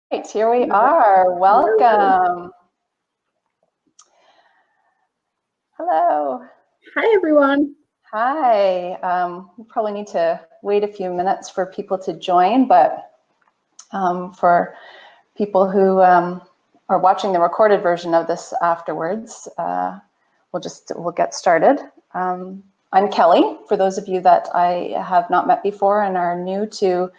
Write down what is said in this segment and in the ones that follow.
Right, here we are. Welcome. Hello. Hi, everyone. Hi. We probably need to wait a few minutes for people to join, but for people who are watching the recorded version of this afterwards, we'll get started. I'm Kelly, for those of you that I have not met before and are new to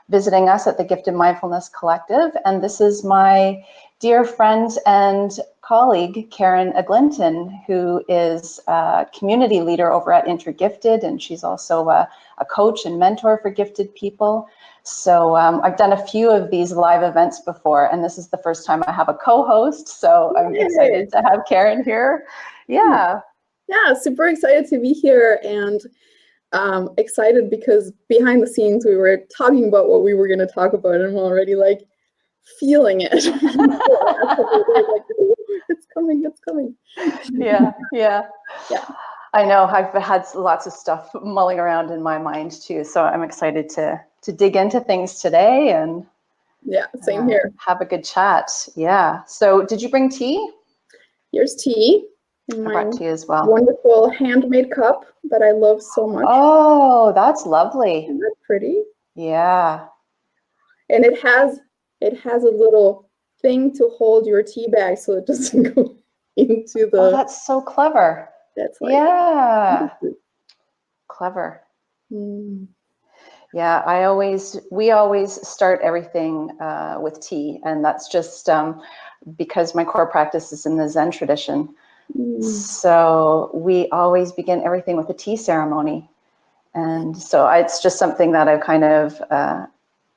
visiting us at the Gifted Mindfulness Collective. And this is my dear friend and colleague, Karin Eglinton, who is a community leader over at InterGifted, and she's also a coach and mentor for gifted people. So I've done a few of these live events before, and this is the first time I have a co-host, so I'm excited to have Karin here. Yeah, super excited to be here, and excited because behind the scenes we were talking about what we were going to talk about, and I'm already like feeling it. Like, it's coming. Yeah. I know I've had lots of stuff mulling around in my mind too, so I'm excited to dig into things today and same here. Have a good chat. Yeah. So, did you bring tea? Here's tea. I brought tea as well. Wonderful handmade cup that I love so much. Oh, that's lovely. Isn't that pretty? Yeah. And it has a little thing to hold your tea bag so it doesn't go into the. Oh, that's so clever. That's like, yeah. Clever. Yeah, we always start everything with tea, and that's just because my core practice is in the Zen tradition. So we always begin everything with a tea ceremony. And so it's just something that I've kind of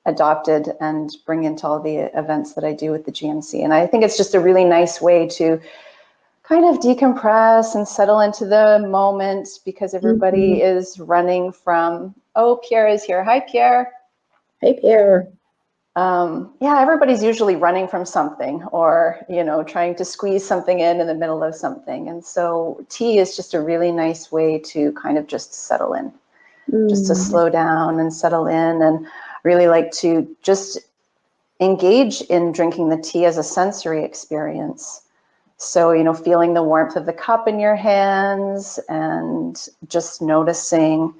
adopted and bring into all the events that I do with the GMC. And I think it's just a really nice way to kind of decompress and settle into the moment, because everybody is running from, oh, Pierre is here. Hi, Pierre. Hey, Pierre. Yeah, everybody's usually running from something, or, trying to squeeze something in the middle of something. And so tea is just a really nice way to kind of just settle in, just to slow down and settle in, and really like to just engage in drinking the tea as a sensory experience. So, feeling the warmth of the cup in your hands and just noticing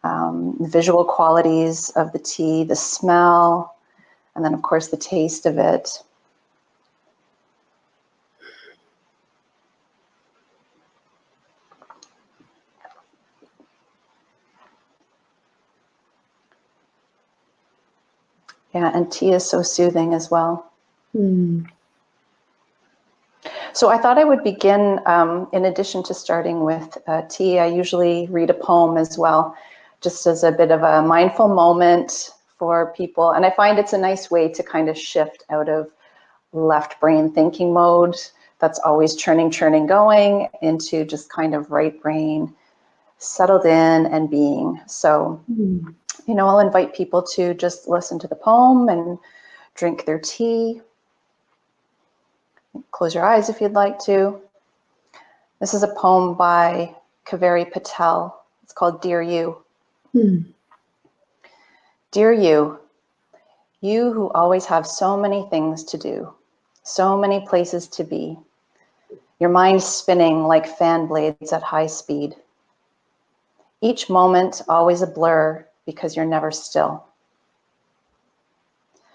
the visual qualities of the tea, the smell, and then, of course, the taste of it. Yeah, and tea is so soothing as well. So I thought I would begin, in addition to starting with tea, I usually read a poem as well, just as a bit of a mindful moment for people. And I find it's a nice way to kind of shift out of left brain thinking mode that's always churning, going, into just kind of right brain, settled in and being. So, I'll invite people to just listen to the poem and drink their tea. Close your eyes if you'd like to. This is a poem by Kaveri Patel. It's called Dear You. Dear you, you who always have so many things to do, so many places to be, your mind spinning like fan blades at high speed. Each moment always a blur because you're never still.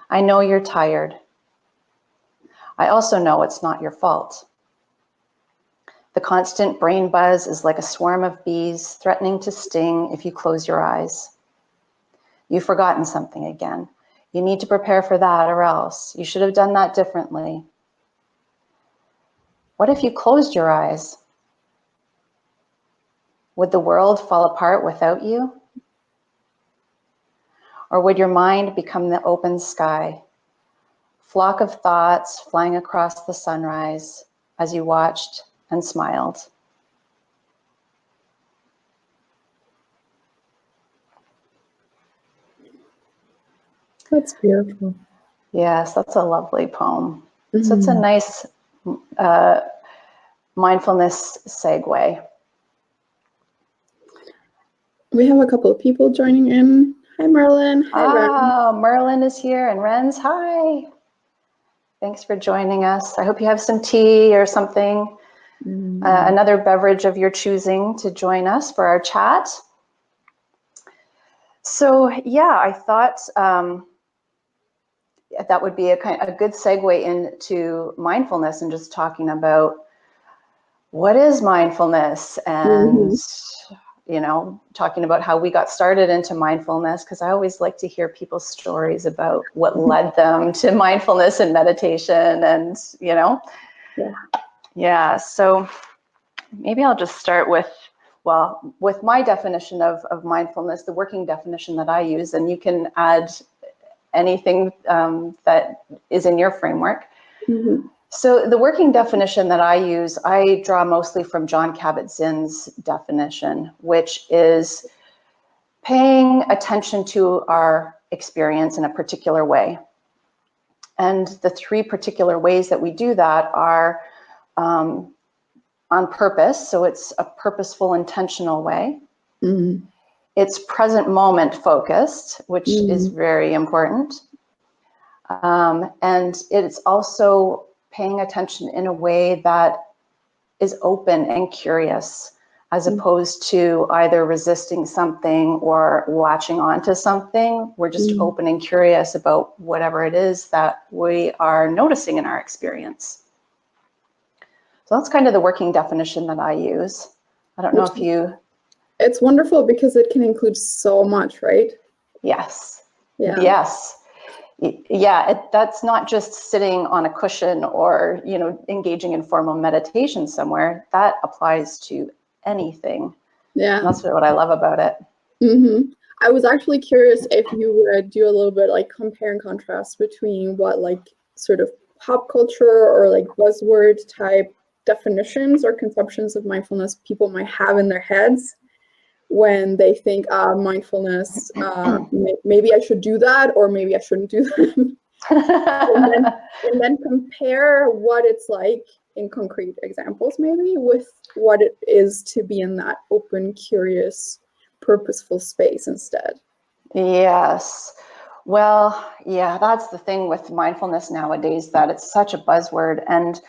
I know you're tired. I also know it's not your fault. The constant brain buzz is like a swarm of bees threatening to sting if you close your eyes. You've forgotten something again. You need to prepare for that, or else you should have done that differently. What if you closed your eyes? Would the world fall apart without you? Or would your mind become the open sky, flock of thoughts flying across the sunrise as you watched and smiled? That's beautiful. Yes, that's a lovely poem. So it's a nice mindfulness segue. We have a couple of people joining in. Hi, Merlin. Hi, Ren. Merlin is here, and Ren's hi. Thanks for joining us. I hope you have some tea or something, another beverage of your choosing to join us for our chat. So yeah, I thought that would be a good segue into mindfulness and just talking about what is mindfulness and you know, talking about how we got started into mindfulness, because I always like to hear people's stories about what led them to mindfulness and meditation, and you know. Yeah, so maybe I'll just start with, well, with my definition of mindfulness, the working definition that I use, and you can add anything that is in your framework. So the working definition that I use, I draw mostly from Jon Kabat-Zinn's definition, which is paying attention to our experience in a particular way. And the three particular ways that we do that are on purpose, so it's a purposeful, intentional way. It's present moment focused, which is very important. And it's also paying attention in a way that is open and curious, as opposed to either resisting something or latching onto something. We're just open and curious about whatever it is that we are noticing in our experience. So that's kind of the working definition that I use. I don't know if you... It's wonderful because it can include so much, right? Yes. Yeah. Yes. Yeah, that's not just sitting on a cushion or, you know, engaging in formal meditation somewhere. That applies to anything. Yeah. And that's what I love about it. I was actually curious if you would do a little bit like compare and contrast between what like sort of pop culture or like buzzword type definitions or conceptions of mindfulness people might have in their heads when they think mindfulness, maybe I should do that, or maybe I shouldn't do that. and then compare what it's like in concrete examples, maybe, with what it is to be in that open, curious, purposeful space instead. Yes. Well, yeah, that's the thing with mindfulness nowadays, that it's such a buzzword, and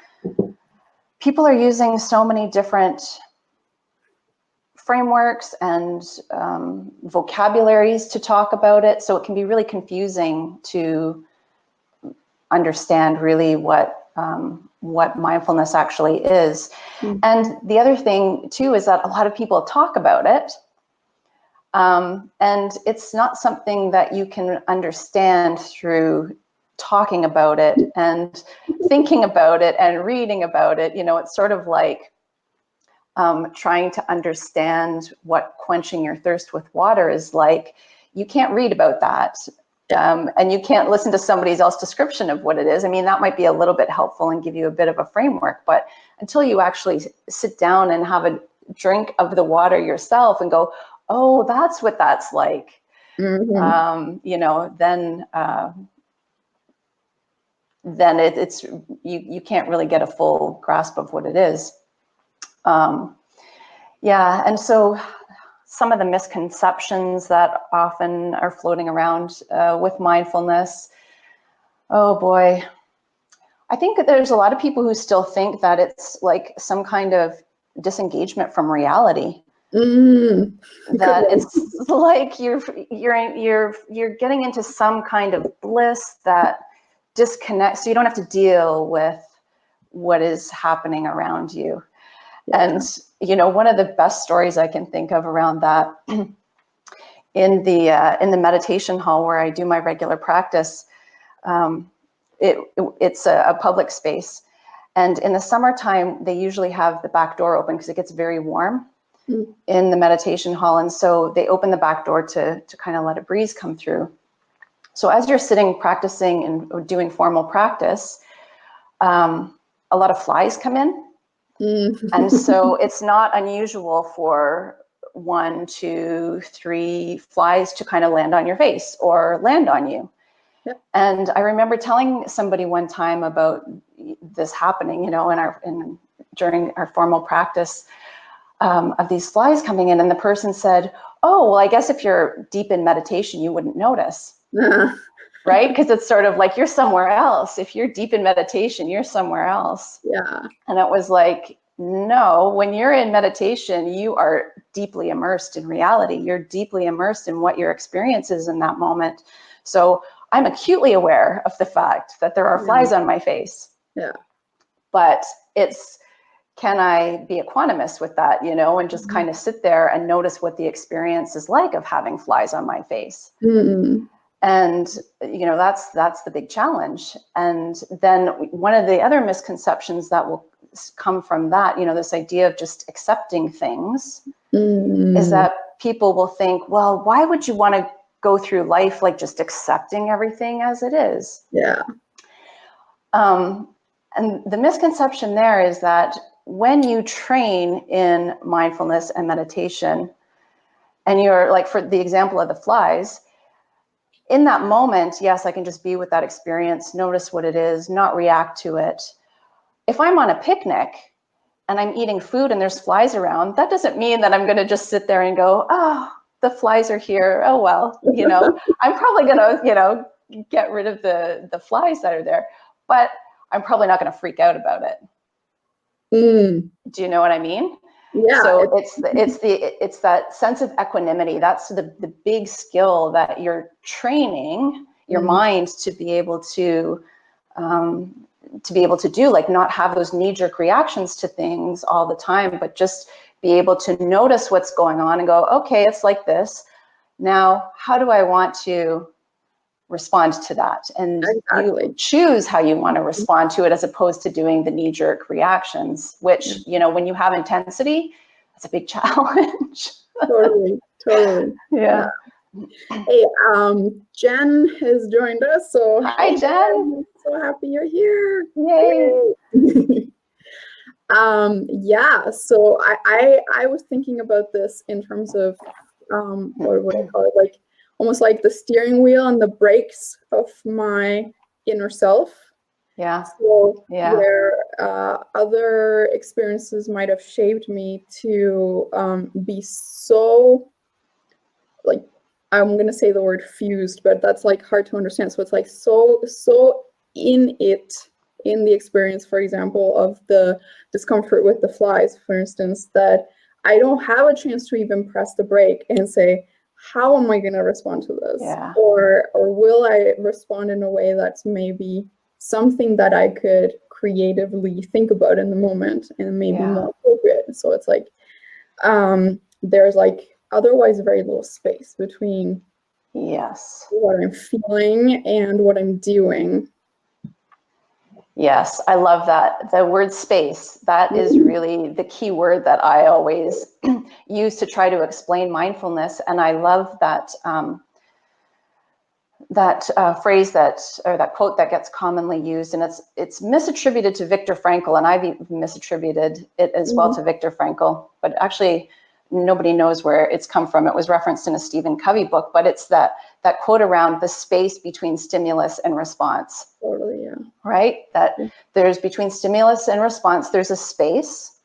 people are using so many different frameworks and vocabularies to talk about it. So it can be really confusing to understand really what mindfulness actually is. And the other thing too is that a lot of people talk about it, and it's not something that you can understand through talking about it and thinking about it and reading about it. You know, it's sort of like trying to understand what quenching your thirst with water is like. You can't read about that. And you can't listen to somebody else's description of what it is. I mean, that might be a little bit helpful and give you a bit of a framework, but until you actually sit down and have a drink of the water yourself and go, oh, that's what that's like, you know, then it's you can't really get a full grasp of what it is. Yeah, and so some of the misconceptions that often are floating around with mindfulness, oh boy, I think that there's a lot of people who still think that it's like some kind of disengagement from reality. That it's like you're getting into some kind of bliss that disconnects, so you don't have to deal with what is happening around you. And you know, one of the best stories I can think of around that, in the meditation hall where I do my regular practice, it's a public space, and in the summertime they usually have the back door open because it gets very warm in the meditation hall, and so they open the back door to kind of let a breeze come through. So as you're sitting practicing and doing formal practice, a lot of flies come in. And so it's not unusual for 1, 2, 3 flies to kind of land on your face or land on you. And I remember telling somebody one time about this happening, you know, during our formal practice of these flies coming in, and the person said, "Oh, well, I guess if you're deep in meditation, you wouldn't notice." right? Because it's sort of like you're somewhere else. If you're deep in meditation, you're somewhere else. Yeah. And it was like, no, when you're in meditation, you are deeply immersed in reality. You're deeply immersed in what your experience is in that moment. So I'm acutely aware of the fact that there are flies on my face. Yeah. But it's, can I be equanimous with that, you know, and just kind of sit there and notice what the experience is like of having flies on my face. And, you know, that's the big challenge. And then one of the other misconceptions that will come from that, you know, this idea of just accepting things is that people will think, well, why would you want to go through life like just accepting everything as it is? Yeah. And the misconception there is that when you train in mindfulness and meditation, and you're like, for the example of the flies, in that moment, yes, I can just be with that experience, notice what it is, not react to it. If I'm on a picnic and I'm eating food and there's flies around, that doesn't mean that I'm going to just sit there and go, oh, the flies are here. Oh, well, you know, I'm probably going to, you know, get rid of the flies that are there, but I'm probably not going to freak out about it. Do you know what I mean? Yeah. So it's that sense of equanimity. That's the big skill that you're training your mind to be able to do, like not have those knee-jerk reactions to things all the time, but just be able to notice what's going on and go, okay, it's like this. Now, how do I want to respond to that? And you choose how you want to respond to it, as opposed to doing the knee-jerk reactions, which, you know, when you have intensity, it's a big challenge. Totally. Yeah. Hey, Jen has joined us. So hi, Jen. I'm so happy you're here. Yay. Yeah. So I was thinking about this in terms of what do you call it? Like almost like the steering wheel and the brakes of my inner self. Yeah. So where other experiences might have shaped me to be so, like, I'm going to say the word fused, but that's like hard to understand. So it's like so in it, in the experience, for example, of the discomfort with the flies, for instance, that I don't have a chance to even press the brake and say, how am I going to respond to this? Yeah. Or will I respond in a way that's maybe something that I could creatively think about in the moment and maybe more appropriate? So it's like there's like otherwise very little space between what I'm feeling and what I'm doing. Yes, I love that. The word space, that is really the key word that I always use to try to explain mindfulness. And I love that phrase or that quote that gets commonly used, and it's misattributed to Viktor Frankl, and I've misattributed it as well to Viktor Frankl, but actually nobody knows where it's come from. It was referenced in a Stephen Covey book, but it's that quote around the space between stimulus and response. Totally, yeah. Right? That there's between stimulus and response, there's a space.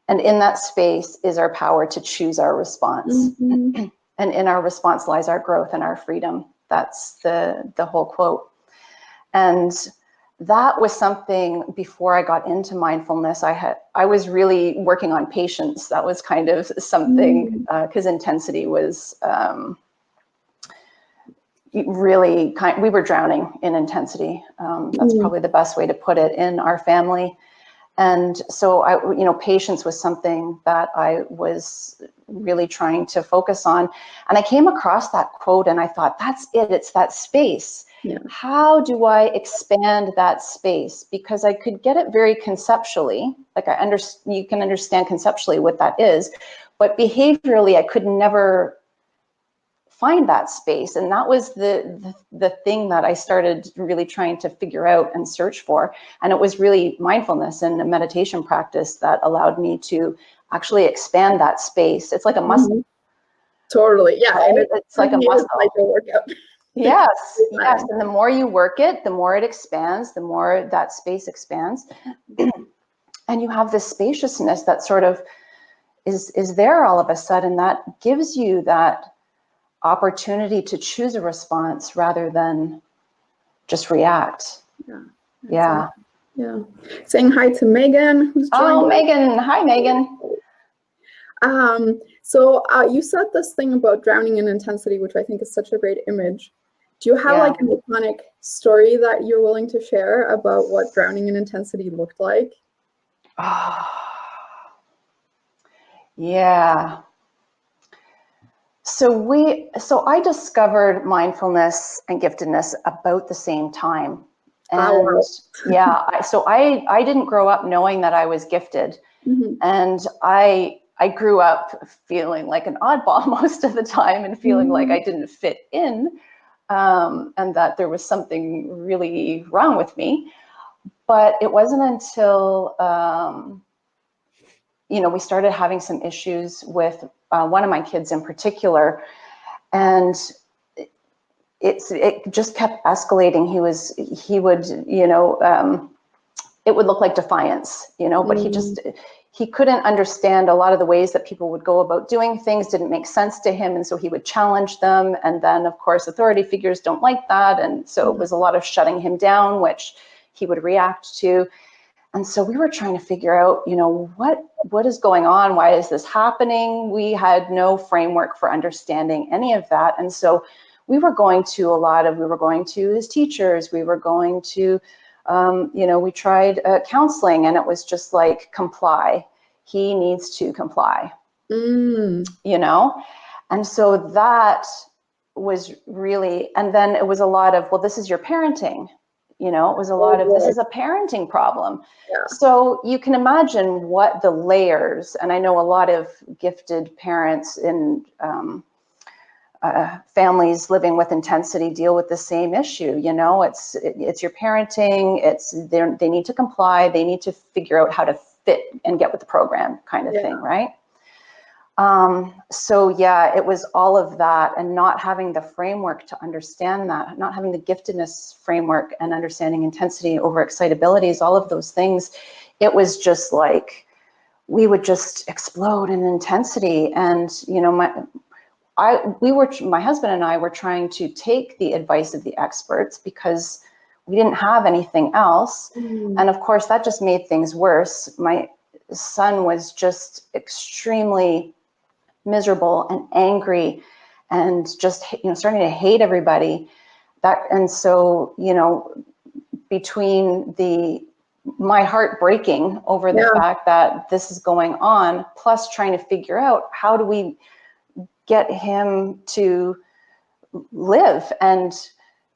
And in that space is our power to choose our response. And in our response lies our growth and our freedom. That's the whole quote. And that was something before I got into mindfulness. I was really working on patience. That was kind of something, because intensity was really we were drowning in intensity. That's probably the best way to put it in our family. And so patience was something that I was really trying to focus on. And I came across that quote and I thought, that's it, it's that space. Yeah. How do I expand that space? Because I could get it very conceptually, like you can understand conceptually what that is, but behaviorally I could never find that space. And that was the thing that I started really trying to figure out and search for. And it was really mindfulness and a meditation practice that allowed me to actually expand that space. It's like a muscle. Totally, yeah. Right? And it's like a muscle. Like a workout. Yes. And the more you work it, the more it expands, the more that space expands. And you have this spaciousness that sort of is there all of a sudden, that gives you that opportunity to choose a response rather than just react. Yeah. Yeah. Yeah. Saying hi to Megan, who's joined. Oh, Megan. Hi, Megan. So you said this thing about drowning in intensity, which I think is such a great image. Do you have like an iconic story that you're willing to share about what drowning in intensity looked like? Yeah. So I discovered mindfulness and giftedness about the same time. And I didn't grow up knowing that I was gifted. Mm-hmm. And I grew up feeling like an oddball most of the time and feeling like I didn't fit in, and that there was something really wrong with me. But it wasn't until, we started having some issues with one of my kids in particular, and it just kept escalating. He would, it would look like defiance, but he couldn't understand a lot of the ways that people would go about doing things, didn't make sense to him. And so he would challenge them. And then, of course, authority figures don't like that. And so it was a lot of shutting him down, which he would react to. And so we were trying to figure out, what is going on? Why is this happening? We had no framework for understanding any of that. And so we were going to his teachers. We were going to, we tried counseling, and it was just like, comply. He needs to comply, And so that was really, and then it was a lot of, well, this is your parenting. It was a lot of, this is a parenting problem. Yeah. So you can imagine what the layers, and I know a lot of gifted parents in families living with intensity deal with the same issue. It's your parenting, they need to comply, they need to figure out how to fit and get with the program kind of thing, right? It was all of that, and not having the framework to understand that, not having the giftedness framework and understanding intensity over excitabilities, all of those things. It was just like, we would just explode in intensity. And, my husband and I were trying to take the advice of the experts because we didn't have anything else. And of course, that just made things worse. My son was just extremely miserable and angry and just, starting to hate everybody. And so, between my heart breaking over the fact that this is going on, plus trying to figure out how do we get him to live and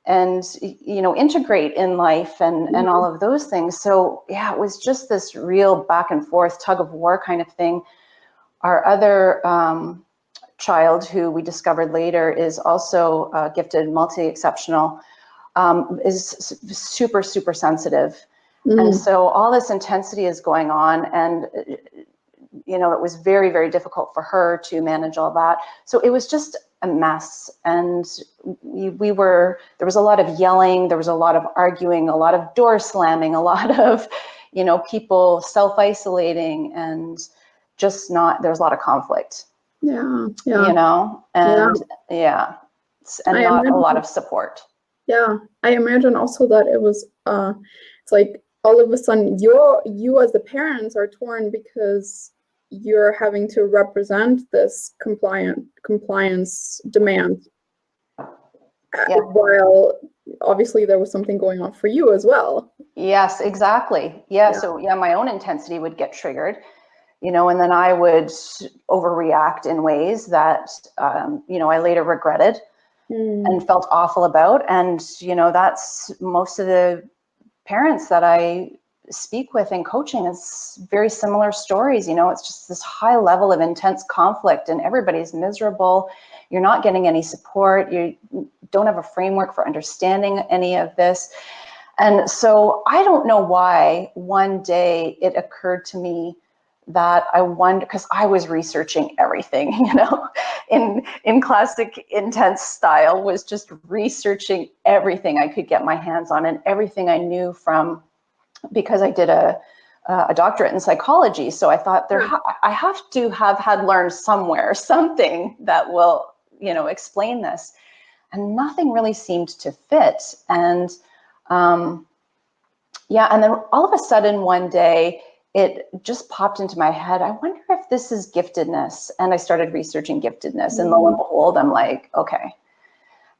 integrate in life and all of those things. So it was just this real back and forth tug of war kind of thing. Our other child, who we discovered later is also gifted, multi-exceptional, is super, super sensitive. And so all this intensity is going on, and it was very, very difficult for her to manage all that. So it was just a mess. And there was a lot of yelling, there was a lot of arguing, a lot of door slamming, a lot of, people self-isolating, and just there was a lot of conflict. And not a lot of support. Yeah, I imagine also that it was, it's like all of a sudden you as the parents are torn because you're having to represent this compliance demand, while obviously there was something going on for you as well. Yes, exactly. So my own intensity would get triggered, and then I would overreact in ways that, I later regretted and felt awful about. And, that's most of the parents that I speak with in coaching, is very similar stories. It's just this high level of intense conflict, and everybody's miserable. You're not getting any support. You don't have a framework for understanding any of this. And so I don't know why one day it occurred to me that I wonder, because I was researching everything, in classic intense style, was just researching everything I could get my hands on and everything I knew because I did a doctorate in psychology. So I thought I have to have had learned somewhere something that will, explain this. And nothing really seemed to fit. And Yeah, and then all of a sudden one day, it just popped into my head, I wonder if this is giftedness. And I started researching giftedness, and lo and behold, I'm like, okay.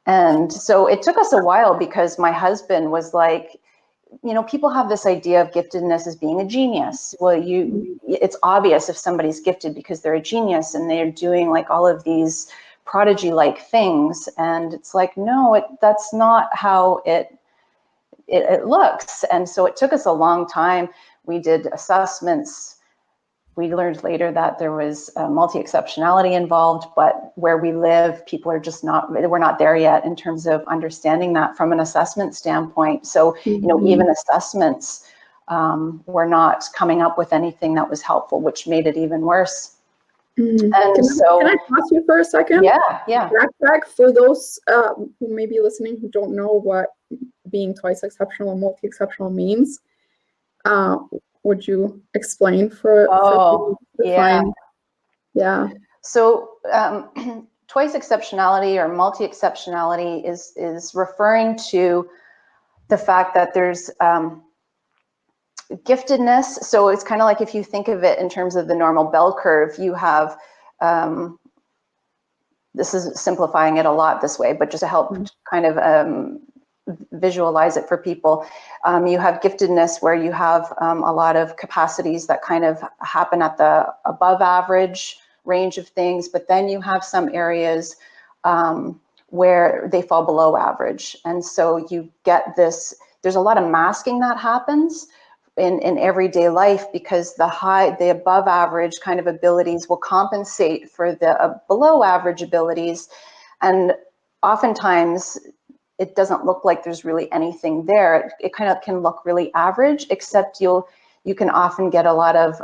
And so it took us a while, because my husband was like, you know, people have this idea of giftedness as being a genius. Well, it's obvious if somebody's gifted because they're a genius and they're doing like all of these prodigy-like things. And it's like, no, that's not how it looks. And so it took us a long time. We did assessments. We learned later that there was multi-exceptionality involved, but where we live, people are just we're not there yet in terms of understanding that from an assessment standpoint. So, you know, even assessments were not coming up with anything that was helpful, which made it even worse. And can I pause you for a second? Yeah. Backtrack for those who may be listening who don't know what being twice exceptional and multi-exceptional means. Would you explain for yeah. So twice exceptionality or multi-exceptionality is referring to the fact that there's giftedness. So it's kind of like, if you think of it in terms of the normal bell curve, you have, this is simplifying it a lot this way, but just to help kind of visualize it for people, you have giftedness where you have a lot of capacities that kind of happen at the above average range of things, but then you have some areas where they fall below average. And so you get this, there's a lot of masking that happens in everyday life, because the above average kind of abilities will compensate for the below average abilities. And oftentimes it doesn't look like there's really anything there. It kind of can look really average, except you can often get a lot of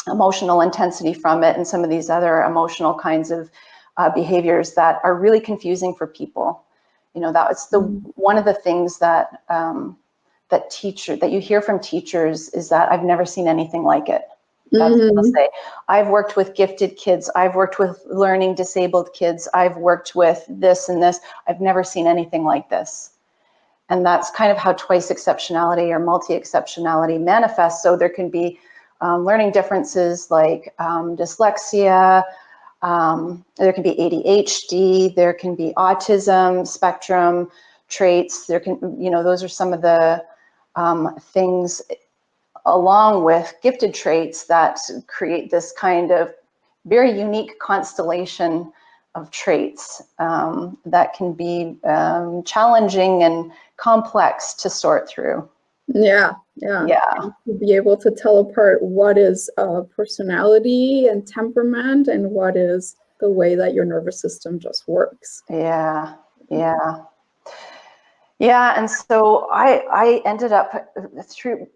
emotional intensity from it, and some of these other emotional kinds of behaviors that are really confusing for people. You know, that's one of the things that that you hear from teachers is that I've never seen anything like it. That's what they'll say. I've worked with gifted kids. I've worked with learning disabled kids. I've worked with this and this. I've never seen anything like this. And that's kind of how twice exceptionality or multi-exceptionality manifests. So there can be learning differences like dyslexia, there can be ADHD, there can be autism spectrum traits. There can, you know, those are some of the things, along with gifted traits, that create this kind of very unique constellation of traits that can be challenging and complex to sort through. Yeah. To be able to tell apart what is personality and temperament and what is the way that your nervous system just works. Yeah. And so I ended up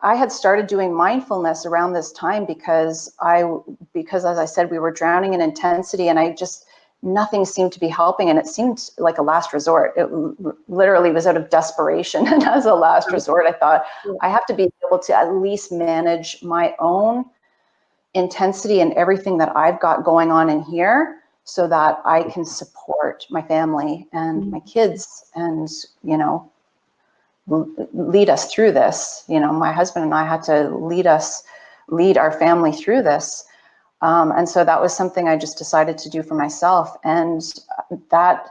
I had started doing mindfulness around this time because as I said, we were drowning in intensity, and nothing seemed to be helping, and it seemed like a last resort. It literally was out of desperation, and as a last resort, I thought I have to be able to at least manage my own intensity and everything that I've got going on in here, so that I can support my family and my kids, and, you know, lead us through this. You know, my husband and I had to lead our family through this. And so that was something I just decided to do for myself. And that,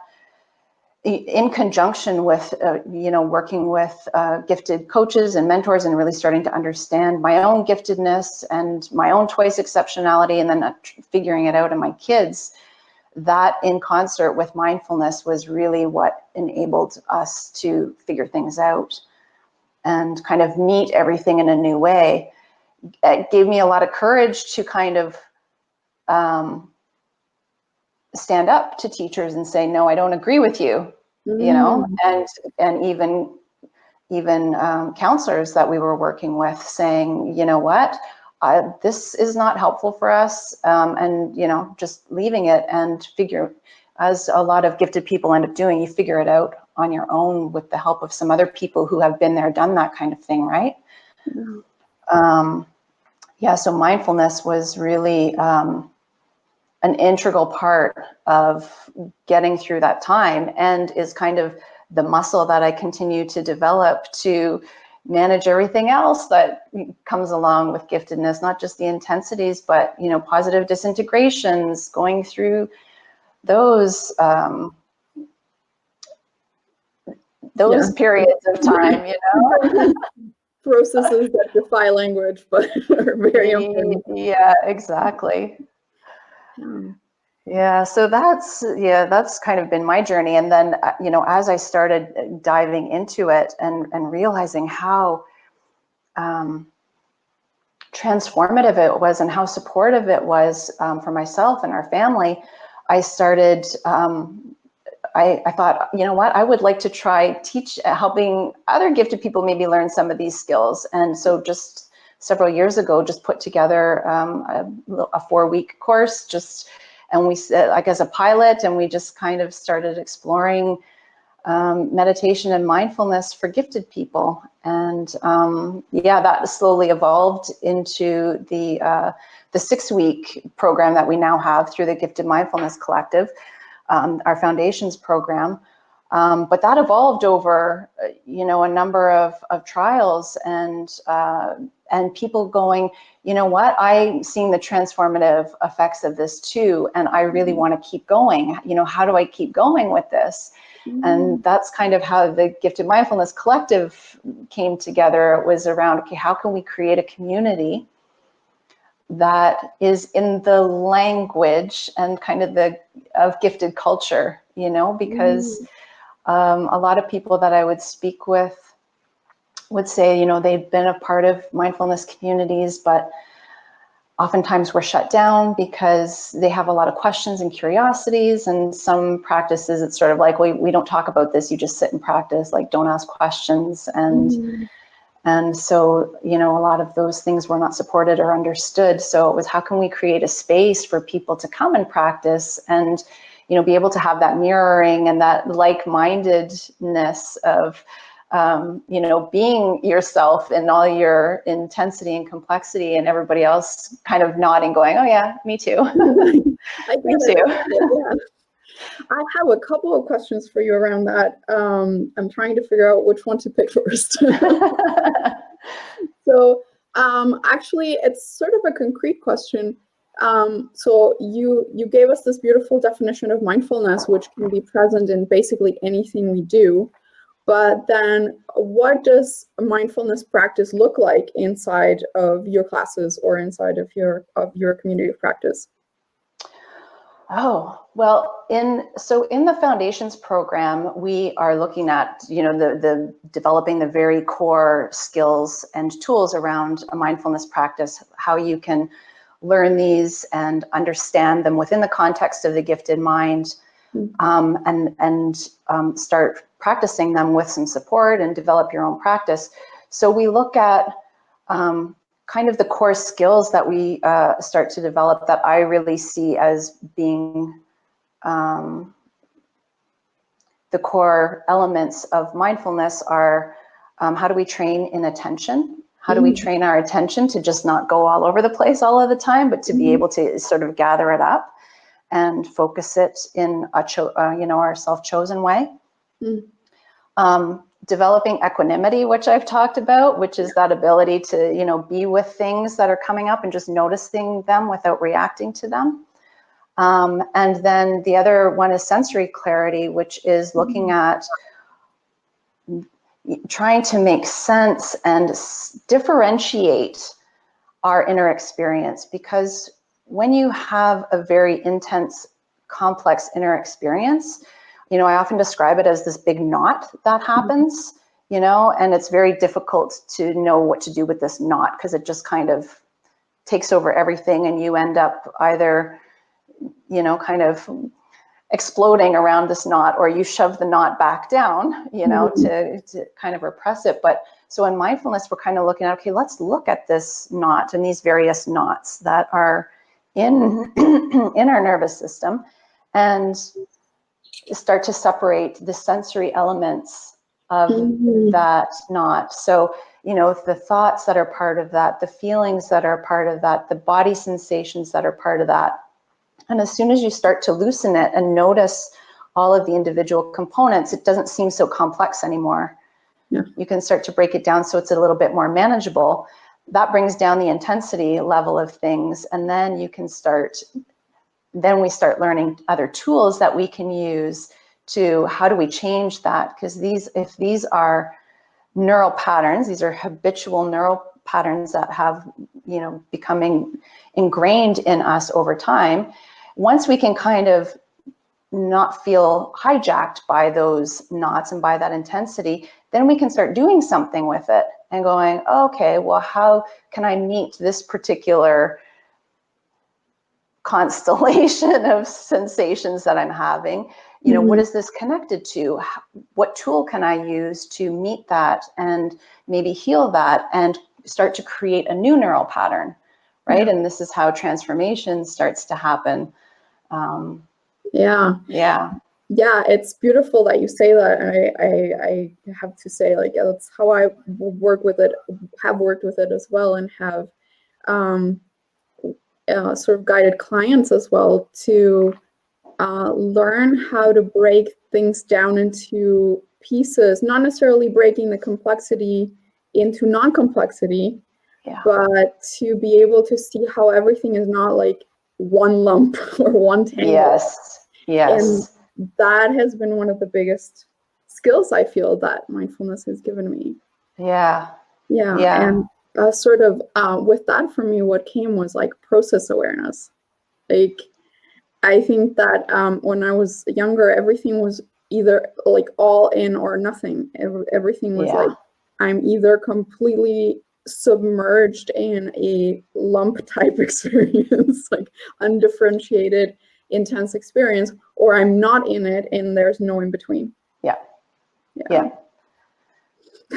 in conjunction with, you know, working with gifted coaches and mentors, and really starting to understand my own giftedness and my own twice exceptionality, and then figuring it out in my kids, that in concert with mindfulness was really what enabled us to figure things out and kind of meet everything in a new way. It gave me a lot of courage to kind of stand up to teachers and say, no, I don't agree with you, you know, and even counselors that we were working with saying, you know what, this is not helpful for us, and, you know, just leaving it and figure, as a lot of gifted people end up doing, you figure it out on your own with the help of some other people who have been there, done that kind of thing, right? So mindfulness was really an integral part of getting through that time, and is kind of the muscle that I continue to develop to manage everything else that comes along with giftedness, not just the intensities, but, you know, positive disintegrations, going through those periods of time, you know. Processes that defy language, but are very important. Yeah, exactly. Yeah, so that's kind of been my journey. And then, you know, as I started diving into it and realizing how transformative it was and how supportive it was for myself and our family, I started, I thought, you know what, I would like to try helping other gifted people maybe learn some of these skills. And so just several years ago, just put together a 4-week course, and we, like, as a pilot, and we just kind of started exploring meditation and mindfulness for gifted people. And yeah, that slowly evolved into the 6-week program that we now have through the Gifted Mindfulness Collective, our foundations program. But that evolved over, you know, a number of trials and people going, you know what, I'm seeing the transformative effects of this too, and I really want to keep going. You know, how do I keep going with this? And that's kind of how the Gifted Mindfulness Collective came together. It was around, okay, how can we create a community that is in the language and kind of gifted culture, you know, because a lot of people that I would speak with would say, you know, they've been a part of mindfulness communities, but oftentimes we're shut down because they have a lot of questions and curiosities. And some practices, it's sort of like, we don't talk about this, you just sit and practice, like, don't ask questions. And so, you know, a lot of those things were not supported or understood. So it was, how can we create a space for people to come and practice and, you know, be able to have that mirroring and that like-mindedness of, you know, being yourself in all your intensity and complexity, and everybody else kind of nodding, going, oh yeah, me too. Me too. Yeah. I have a couple of questions for you around that. I'm trying to figure out which one to pick first. So actually, it's sort of a concrete question. So you gave us this beautiful definition of mindfulness, which can be present in basically anything we do. But then what does a mindfulness practice look like inside of your classes or inside of your community of practice? Oh, well, in the foundations program, we are looking at, you know, the developing the very core skills and tools around a mindfulness practice, how you can learn these and understand them within the context of the gifted mind, and start practicing them with some support and develop your own practice. So we look at kind of the core skills that we start to develop that I really see as being the core elements of mindfulness are, how do we train in attention? How do we train our attention to just not go all over the place all of the time, but to be able to sort of gather it up and focus it in you know, our self-chosen way? Developing equanimity, which I've talked about, which is that ability to, you know, be with things that are coming up and just noticing them without reacting to them. And then the other one is sensory clarity, which is looking at trying to make sense and differentiate our inner experience. Because when you have a very intense, complex inner experience, you know, I often describe it as this big knot that happens, you know, and it's very difficult to know what to do with this knot because it just kind of takes over everything, and you end up either, you know, kind of exploding around this knot, or you shove the knot back down, you know, to kind of repress it. But so in mindfulness, we're kind of looking at, okay, let's look at this knot and these various knots that are in in our nervous system, and start to separate the sensory elements of that knot. So, you know, the thoughts that are part of that, the feelings that are part of that, the body sensations that are part of that. And as soon as you start to loosen it and notice all of the individual components, it doesn't seem so complex anymore. Yeah. You can start to break it down so it's a little bit more manageable. That brings down the intensity level of things, and then you can start, then we start learning other tools that we can use to, how do we change that? Because if these are neural patterns, these are habitual neural patterns that have, becoming ingrained in us over time. Once we can kind of not feel hijacked by those knots and by that intensity, then we can start doing something with it and going, okay, well, how can I meet this particular constellation of sensations that I'm having? What is this connected to? What tool can I use to meet that and maybe heal that and start to create a new neural pattern, right? And this is how transformation starts to happen. Yeah. Yeah, it's beautiful that you say that. I have to say, like, that's how I work with it, have worked with it as well, and have sort of guided clients as well to learn how to break things down into pieces, not necessarily breaking the complexity into non-complexity, but to be able to see how everything is not like one lump or one tangle. Yes. And that has been one of the biggest skills I feel that mindfulness has given me. Yeah. And sort of with that for me, what came was like process awareness. Like, I think that when I was younger, everything was either like all in or nothing. Everything was like, I'm either completely submerged in a lump type experience, like undifferentiated, intense experience, or I'm not in it and there's no in between. Yeah.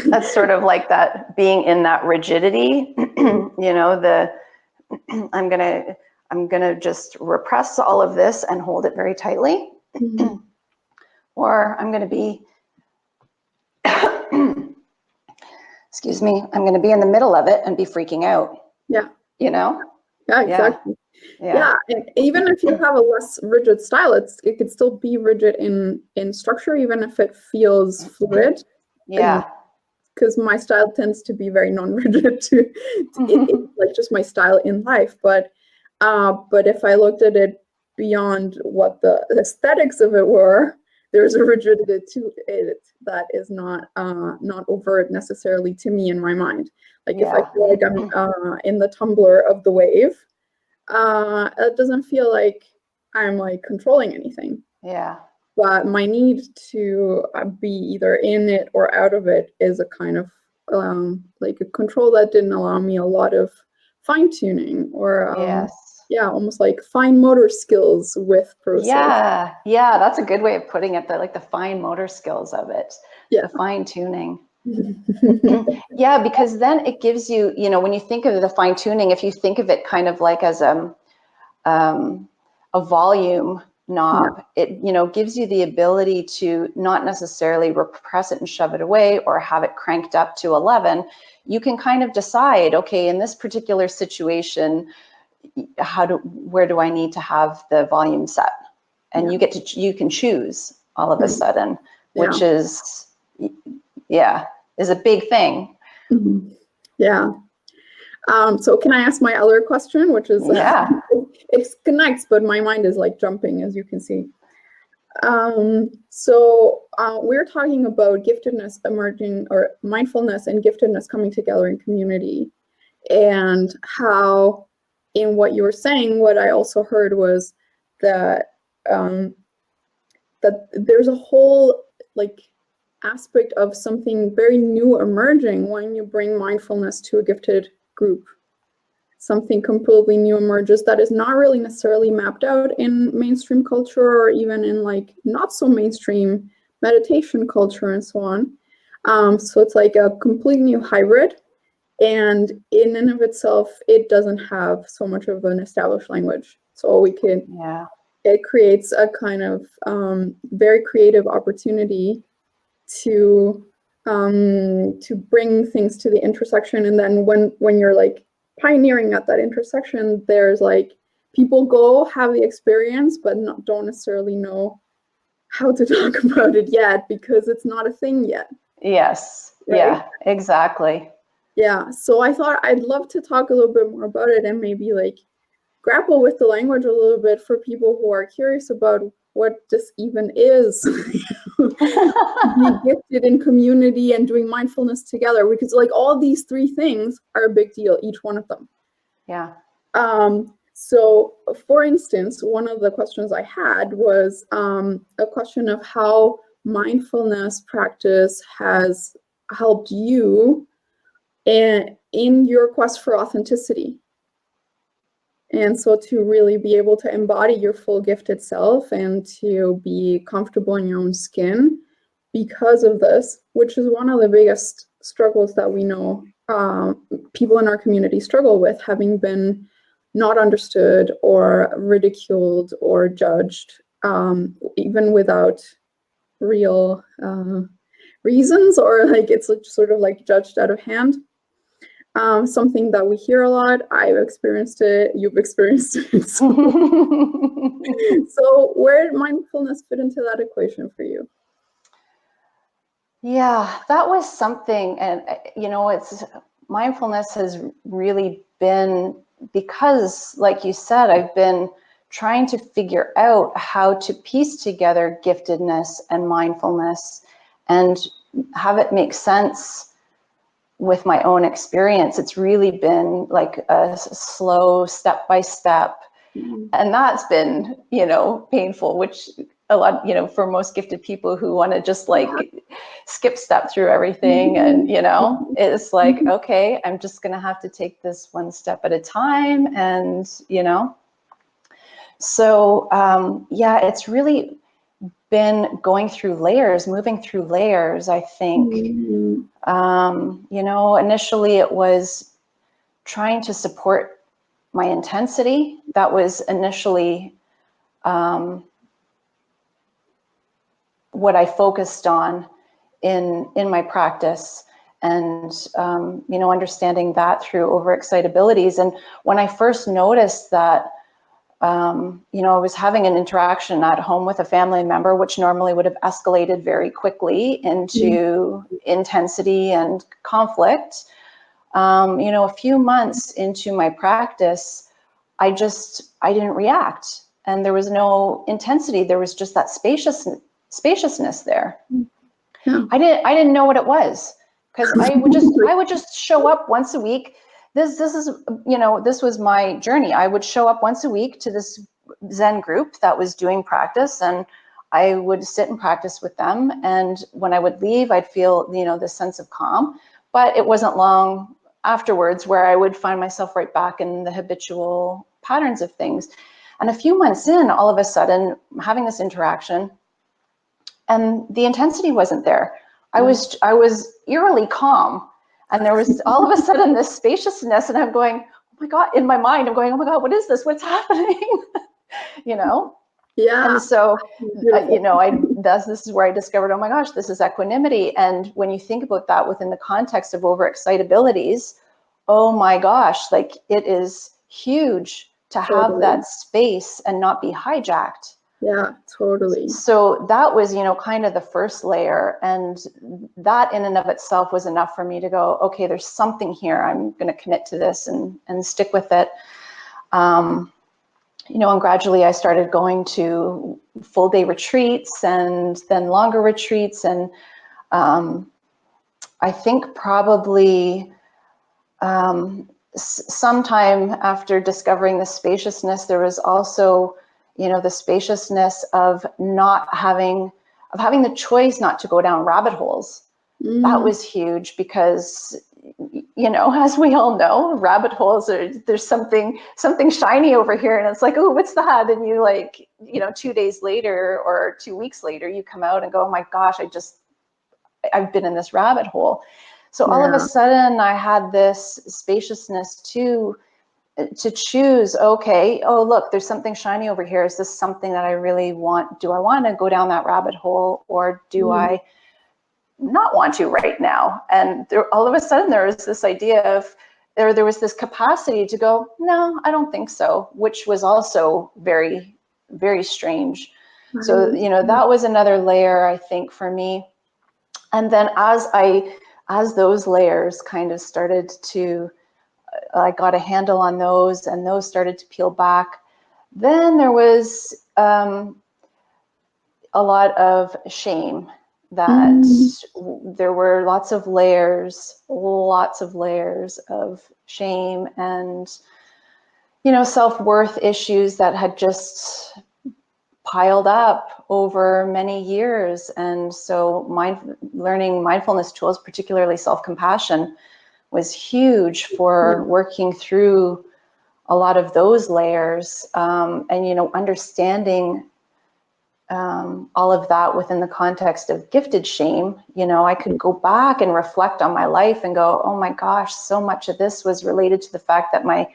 That's sort of like that, being in that rigidity, I'm gonna just repress all of this and hold it very tightly. Or I'm gonna be, excuse me, I'm gonna be in the middle of it and be freaking out. Yeah, exactly. Yeah, and even if you have a less rigid style, it could still be rigid in structure, even if it feels fluid. Because my style tends to be very non-rigid too. It's like just my style in life. But if I looked at it beyond what the aesthetics of it were, there's a rigidity to it that is not overt necessarily to me in my mind. Like if I feel like I'm in the tumbler of the wave, it doesn't feel like I'm like controlling anything. But my need to be either in it or out of it is a kind of like a control that didn't allow me a lot of fine tuning or almost like fine motor skills with process. That's a good way of putting it. The fine motor skills of it, the fine tuning. Because then it gives you, when you think of the fine tuning, if you think of it kind of like as a volume knob, it gives you the ability to not necessarily repress it and shove it away or have it cranked up to 11. You can kind of decide, okay, in this particular situation, where do I need to have the volume set? And you can choose all of a sudden, which is a big thing. So can I ask my other question, which is, it connects, but my mind is like jumping, as you can see. So we're talking about giftedness emerging, or mindfulness and giftedness coming together in community, and how in what you were saying, what I also heard was that that there's a whole like aspect of something very new emerging when you bring mindfulness to a gifted group. Something completely new emerges that is not really necessarily mapped out in mainstream culture or even in like not so mainstream meditation culture and so on. So it's like a complete new hybrid, and in and of itself, it doesn't have so much of an established language. So we can, it creates a kind of very creative opportunity to bring things to the intersection. And then when you're like pioneering at that intersection, there's like people go have the experience but don't necessarily know how to talk about it yet because it's not a thing yet. Yes. Right? Yeah, exactly. Yeah. So I thought I'd love to talk a little bit more about it and maybe like grapple with the language a little bit for people who are curious about what this even is. Be gifted in community and doing mindfulness together, because like all these three things are a big deal, each one of them. Yeah. So for instance, one of the questions I had was a question of how mindfulness practice has helped you in your quest for authenticity. And so to really be able to embody your full gifted self and to be comfortable in your own skin because of this, which is one of the biggest struggles that we know people in our community struggle with, having been not understood or ridiculed or judged, even without real reasons, or like it's sort of like judged out of hand. Something that we hear a lot. I've experienced it. You've experienced it. So, so where did mindfulness fit into that equation for you? Yeah, that was something. And, it's mindfulness has really been, because like you said, I've been trying to figure out how to piece together giftedness and mindfulness and have it make sense with my own experience. It's really been like a slow step by step. And that's been, painful, which a lot, for most gifted people who want to just like skip step through everything. And, it's like, okay, I'm just going to have to take this one step at a time. And, so, yeah, it's really been going through layers, moving through layers, I think. Initially it was trying to support my intensity. That was initially what I focused on in my practice, and understanding that through overexcitabilities. And when I first noticed that, I was having an interaction at home with a family member, which normally would have escalated very quickly into intensity and conflict. A few months into my practice, I didn't react, and there was no intensity. There was just that spaciousness there. Yeah. I didn't know what it was, because I would just show up once a week. This is, this was my journey. I would show up once a week to this Zen group that was doing practice, and I would sit and practice with them. And when I would leave, I'd feel, this sense of calm, but it wasn't long afterwards where I would find myself right back in the habitual patterns of things. And a few months in, all of a sudden, having this interaction, and the intensity wasn't there. I was eerily calm, and there was all of a sudden this spaciousness, and I'm going, oh my God, in my mind, I'm going, oh my God, what is this? What's happening? Yeah. And so, this is where I discovered, oh my gosh, this is equanimity. And when you think about that within the context of overexcitabilities, oh my gosh, like it is huge to have that space and not be hijacked. Yeah, totally. So that was, kind of the first layer. And that in and of itself was enough for me to go, okay, there's something here. I'm going to commit to this and stick with it. And gradually I started going to full day retreats and then longer retreats. And I think probably sometime after discovering the spaciousness, there was also, the spaciousness of having the choice not to go down rabbit holes. That was huge, because, as we all know, rabbit holes there's something shiny over here, and it's like, oh, what's that? And you 2 days later or 2 weeks later, you come out and go, oh my gosh, I've been in this rabbit hole. So all of a sudden I had this spaciousness to choose, okay, oh, look, there's something shiny over here. Is this something that I really want? Do I want to go down that rabbit hole, or do I not want to right now? And all of a sudden there was this idea of, there was this capacity to go, no, I don't think so, which was also very, very strange. So, you know, that was another layer, I think, for me. And then as those layers kind of started to, I got a handle on those, and those started to peel back, then there was a lot of shame, that there were lots of layers of shame and, you know, self-worth issues that had just piled up over many years. And so learning mindfulness tools, particularly self-compassion, was huge for working through a lot of those layers, and, you know, understanding all of that within the context of gifted shame. You know, I could go back and reflect on my life and go, oh my gosh, so much of this was related to the fact that my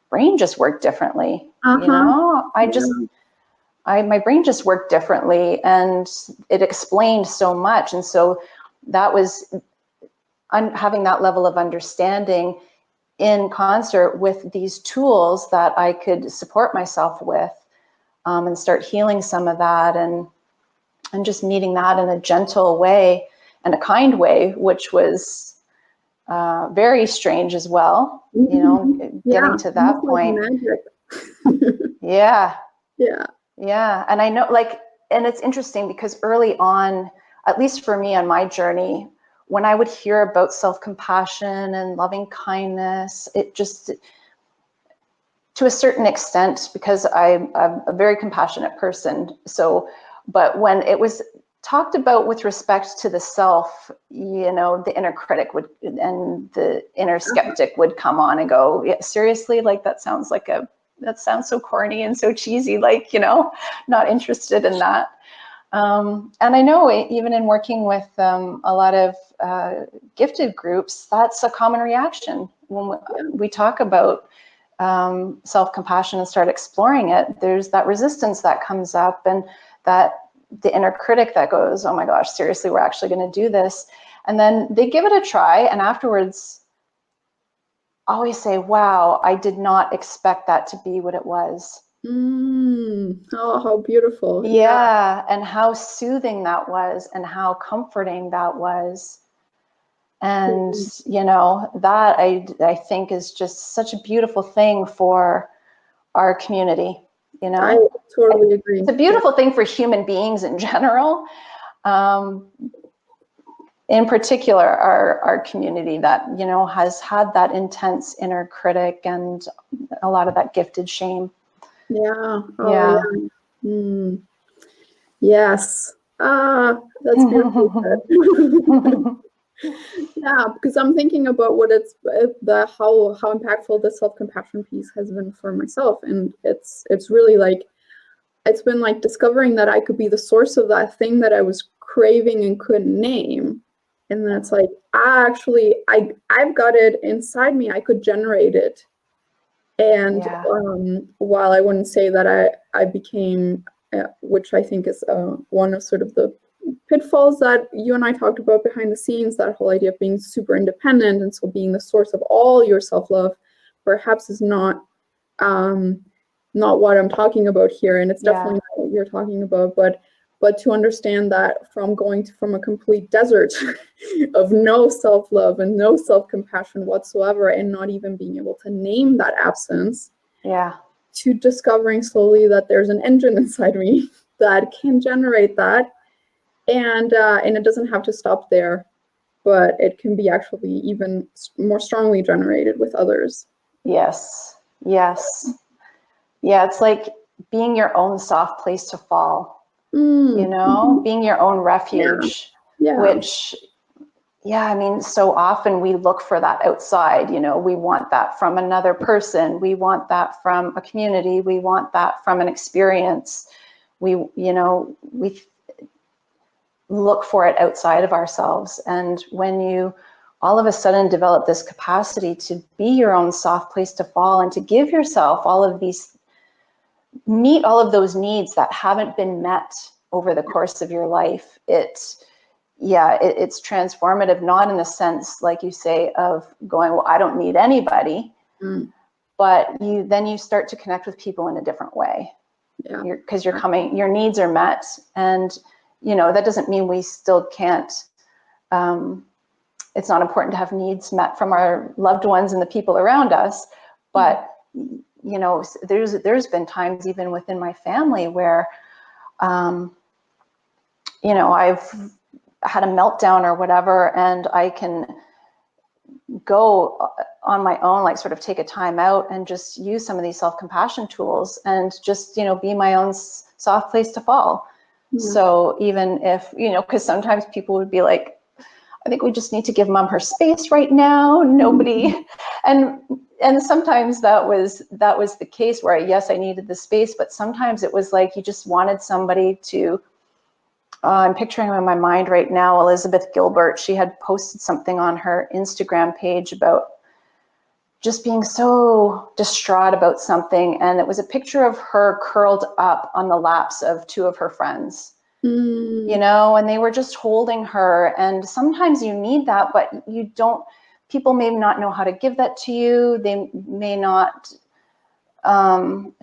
brain just worked differently. You know, my brain just worked differently, and it explained so much. And so that was having that level of understanding in concert with these tools that I could support myself with, and start healing some of that, and just meeting that in a gentle way and a kind way, which was very strange as well. You know, getting to that point. Yeah. And I know, like, and it's interesting because early on, at least for me on my journey, when I would hear about self-compassion and loving kindness, it just, to a certain extent, because I'm a very compassionate person. So, but when it was talked about with respect to the self, you know, the inner critic would, and the inner skeptic would come on and go, yeah, seriously, like that sounds so corny and so cheesy, like, you know, not interested in that. And I know even in working with a lot of gifted groups, that's a common reaction. When we talk about self-compassion and start exploring it, there's that resistance that comes up, and that the inner critic that goes, oh my gosh, seriously, we're actually going to do this. And then they give it a try, and afterwards always say, wow, I did not expect that to be what it was. Oh, how beautiful. Yeah, and how soothing that was, and how comforting that was. And, you know, that I think is just such a beautiful thing for our community, you know? I totally agree. It's a beautiful thing for human beings in general. In particular, our community that, you know, has had that intense inner critic and a lot of that gifted shame. Yeah. Oh, yeah. Yes. That's beautiful. Yeah, because I'm thinking about what how impactful the self-compassion piece has been for myself, and it's really like, it's been like discovering that I could be the source of that thing that I was craving and couldn't name. And that's like, I've got it inside me. I could generate it. And while I wouldn't say that I became, which I think is one of sort of the pitfalls that you and I talked about behind the scenes, that whole idea of being super independent, and so being the source of all your self-love, perhaps is not what I'm talking about here, and it's definitely not what you're talking about, but to understand that from from a complete desert of no self-love and no self-compassion whatsoever, and not even being able to name that absence, to discovering slowly that there's an engine inside me that can generate that, and it doesn't have to stop there, but it can be actually even more strongly generated with others. Yes. Yeah, it's like being your own soft place to fall. You know, being your own refuge, which, I mean, so often we look for that outside, you know, we want that from another person. We want that from a community. We want that from an experience. We look for it outside of ourselves. And when you all of a sudden develop this capacity to be your own soft place to fall, and to give yourself meet all of those needs that haven't been met over the course of your life, it's transformative, not in the sense, like you say, of going, well, I don't need anybody, but then you start to connect with people in a different way. Yeah. Because you're coming, your needs are met. And, you know, that doesn't mean we still can't, it's not important to have needs met from our loved ones and the people around us. But, you know, there's been times even within my family where, you know, I've had a meltdown or whatever, and I can go on my own, like sort of take a time out and just use some of these self-compassion tools and just, you know, be my own soft place to fall. So even if, you know, because sometimes people would be like, I think we just need to give mom her space right now. Nobody, and sometimes that was the case where yes, I needed the space, but sometimes it was like you just wanted somebody to. I'm picturing her in my mind right now, Elizabeth Gilbert. She had posted something on her Instagram page about just being so distraught about something, and it was a picture of her curled up on the laps of two of her friends. You know, and they were just holding her. And sometimes you need that, but you don't, people may not know how to give that to you. They may not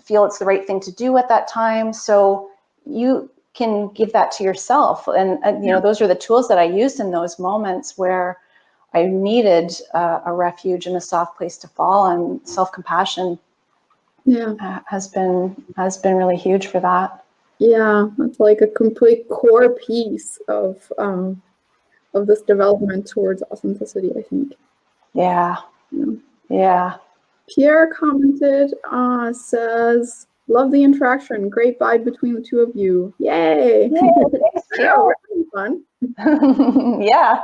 feel it's the right thing to do at that time. So you can give that to yourself. And you know, those are the tools that I used in those moments where I needed a refuge and a soft place to fall. And self-compassion has been really huge for that. Yeah, it's like a complete core piece of this development towards authenticity, I think. Yeah. Pierre commented, says, love the interaction. Great vibe between the two of you. Yay! Thanks, Pierre. We're having fun. Yeah.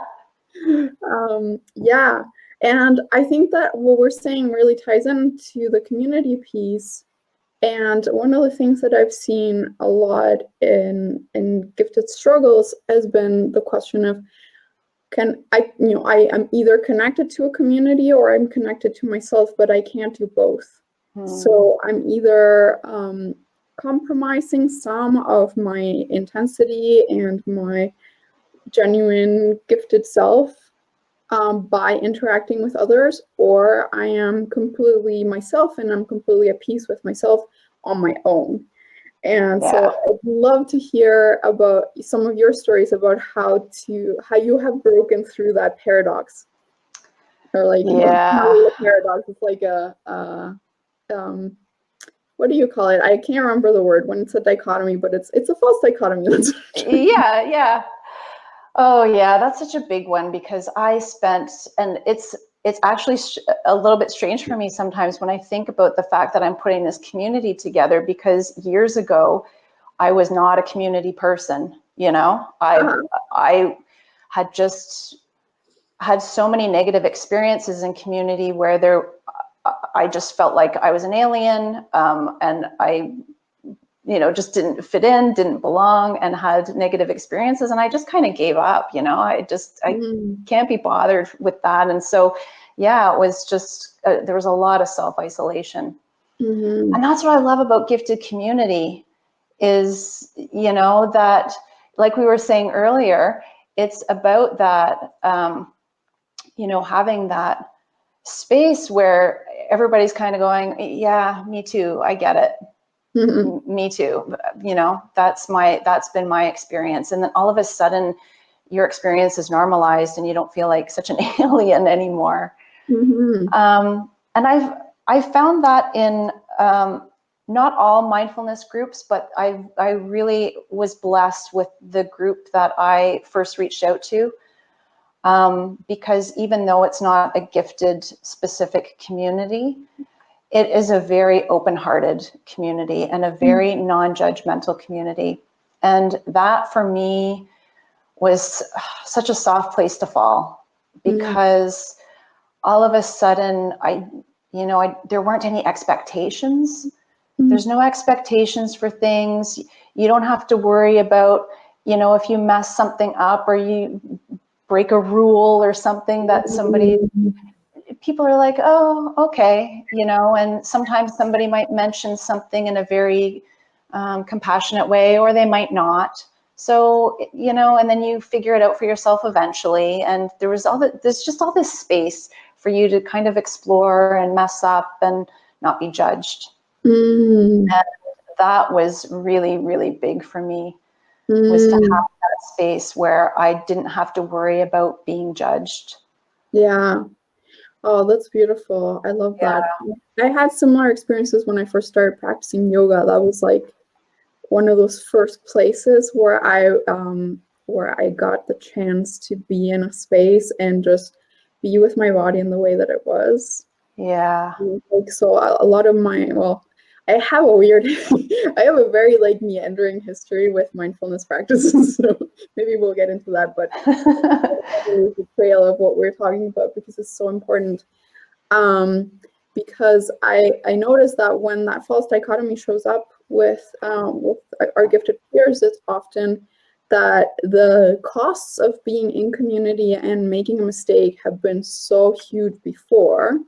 And I think that what we're saying really ties into the community piece. And one of the things that I've seen a lot in gifted struggles has been the question of, I am either connected to a community or I'm connected to myself, but I can't do both. So I'm either compromising some of my intensity and my genuine gifted self by interacting with others, or I am completely myself and I'm completely at peace with myself on my own. And so I'd love to hear about some of your stories about how you have broken through that paradox, or like not really a paradox. It's like what do you call it? I can't remember the word when it's a dichotomy, but it's a false dichotomy. Oh yeah, that's such a big one, because I spent, and it's actually a little bit strange for me sometimes when I think about the fact that I'm putting this community together, because years ago I was not a community person. You know, I had just had so many negative experiences in community where I just felt like I was an alien, and I, you know, just didn't fit in, didn't belong, and had negative experiences. And I just kind of gave up, you know, I can't be bothered with that. And so, yeah, it was just, there was a lot of self-isolation. And that's what I love about gifted community is, you know, that, like we were saying earlier, it's about that, you know, having that space where everybody's kind of going, yeah, me too, I get it. Me too. You know, that's been my experience. And then all of a sudden your experience is normalized and you don't feel like such an alien anymore. And I've found that in not all mindfulness groups, but I really was blessed with the group that I first reached out to, because even though it's not a gifted specific community, it is a very open-hearted community and a very non-judgmental community. And that for me was such a soft place to fall, because all of a sudden there weren't any expectations. There's no expectations for things. You don't have to worry about, you know, if you mess something up or you break a rule or something that people are like, oh, okay, you know, and sometimes somebody might mention something in a very compassionate way, or they might not. So, you know, and then you figure it out for yourself eventually. And there's just all this space for you to kind of explore and mess up and not be judged. And that was really, really big for me, was to have that space where I didn't have to worry about being judged. Yeah. Oh, that's beautiful. I love that. I had similar experiences when I first started practicing yoga. That was like one of those first places where I got the chance to be in a space and just be with my body in the way that it was. Yeah. Like, so a lot of my, well, I have I have a very like meandering history with mindfulness practices, so maybe we'll get into that, but the trail of what we're talking about, because it's so important. Because I noticed that when that false dichotomy shows up with our gifted peers, it's often that the costs of being in community and making a mistake have been so huge before.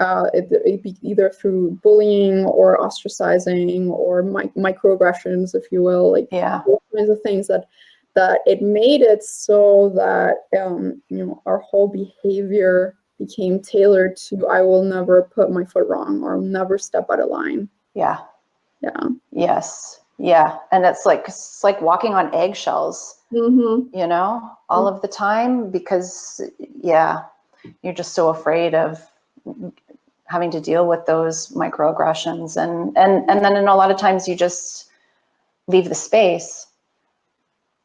It be either through bullying or ostracizing or microaggressions, if you will, like all kinds of things that it made it so that our whole behavior became tailored to, I will never put my foot wrong or never step out of line. Yeah. Yeah. Yes. Yeah. And it's like walking on eggshells, you know, all of the time, because you're just so afraid of having to deal with those microaggressions. And then in a lot of times you just leave the space,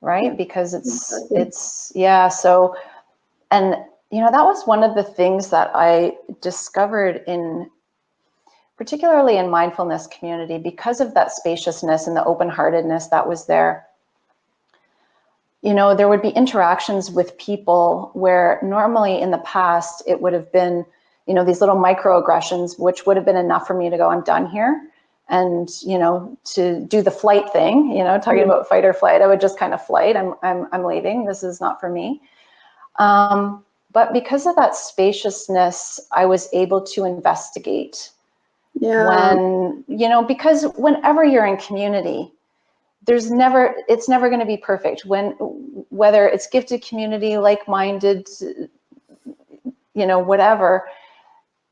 right? Because so, and that was one of the things that I discovered particularly in mindfulness community, because of that spaciousness and the open-heartedness that was there. There would be interactions with people where normally in the past it would have been, these little microaggressions, which would have been enough for me to go, I'm done here. And, to do the flight thing, talking about fight or flight, I would just kind of flight. I'm leaving. This is not for me. But because of that spaciousness, I was able to investigate. When, because whenever you're in community, it's never going to be perfect. Whether it's gifted community, like-minded, whatever,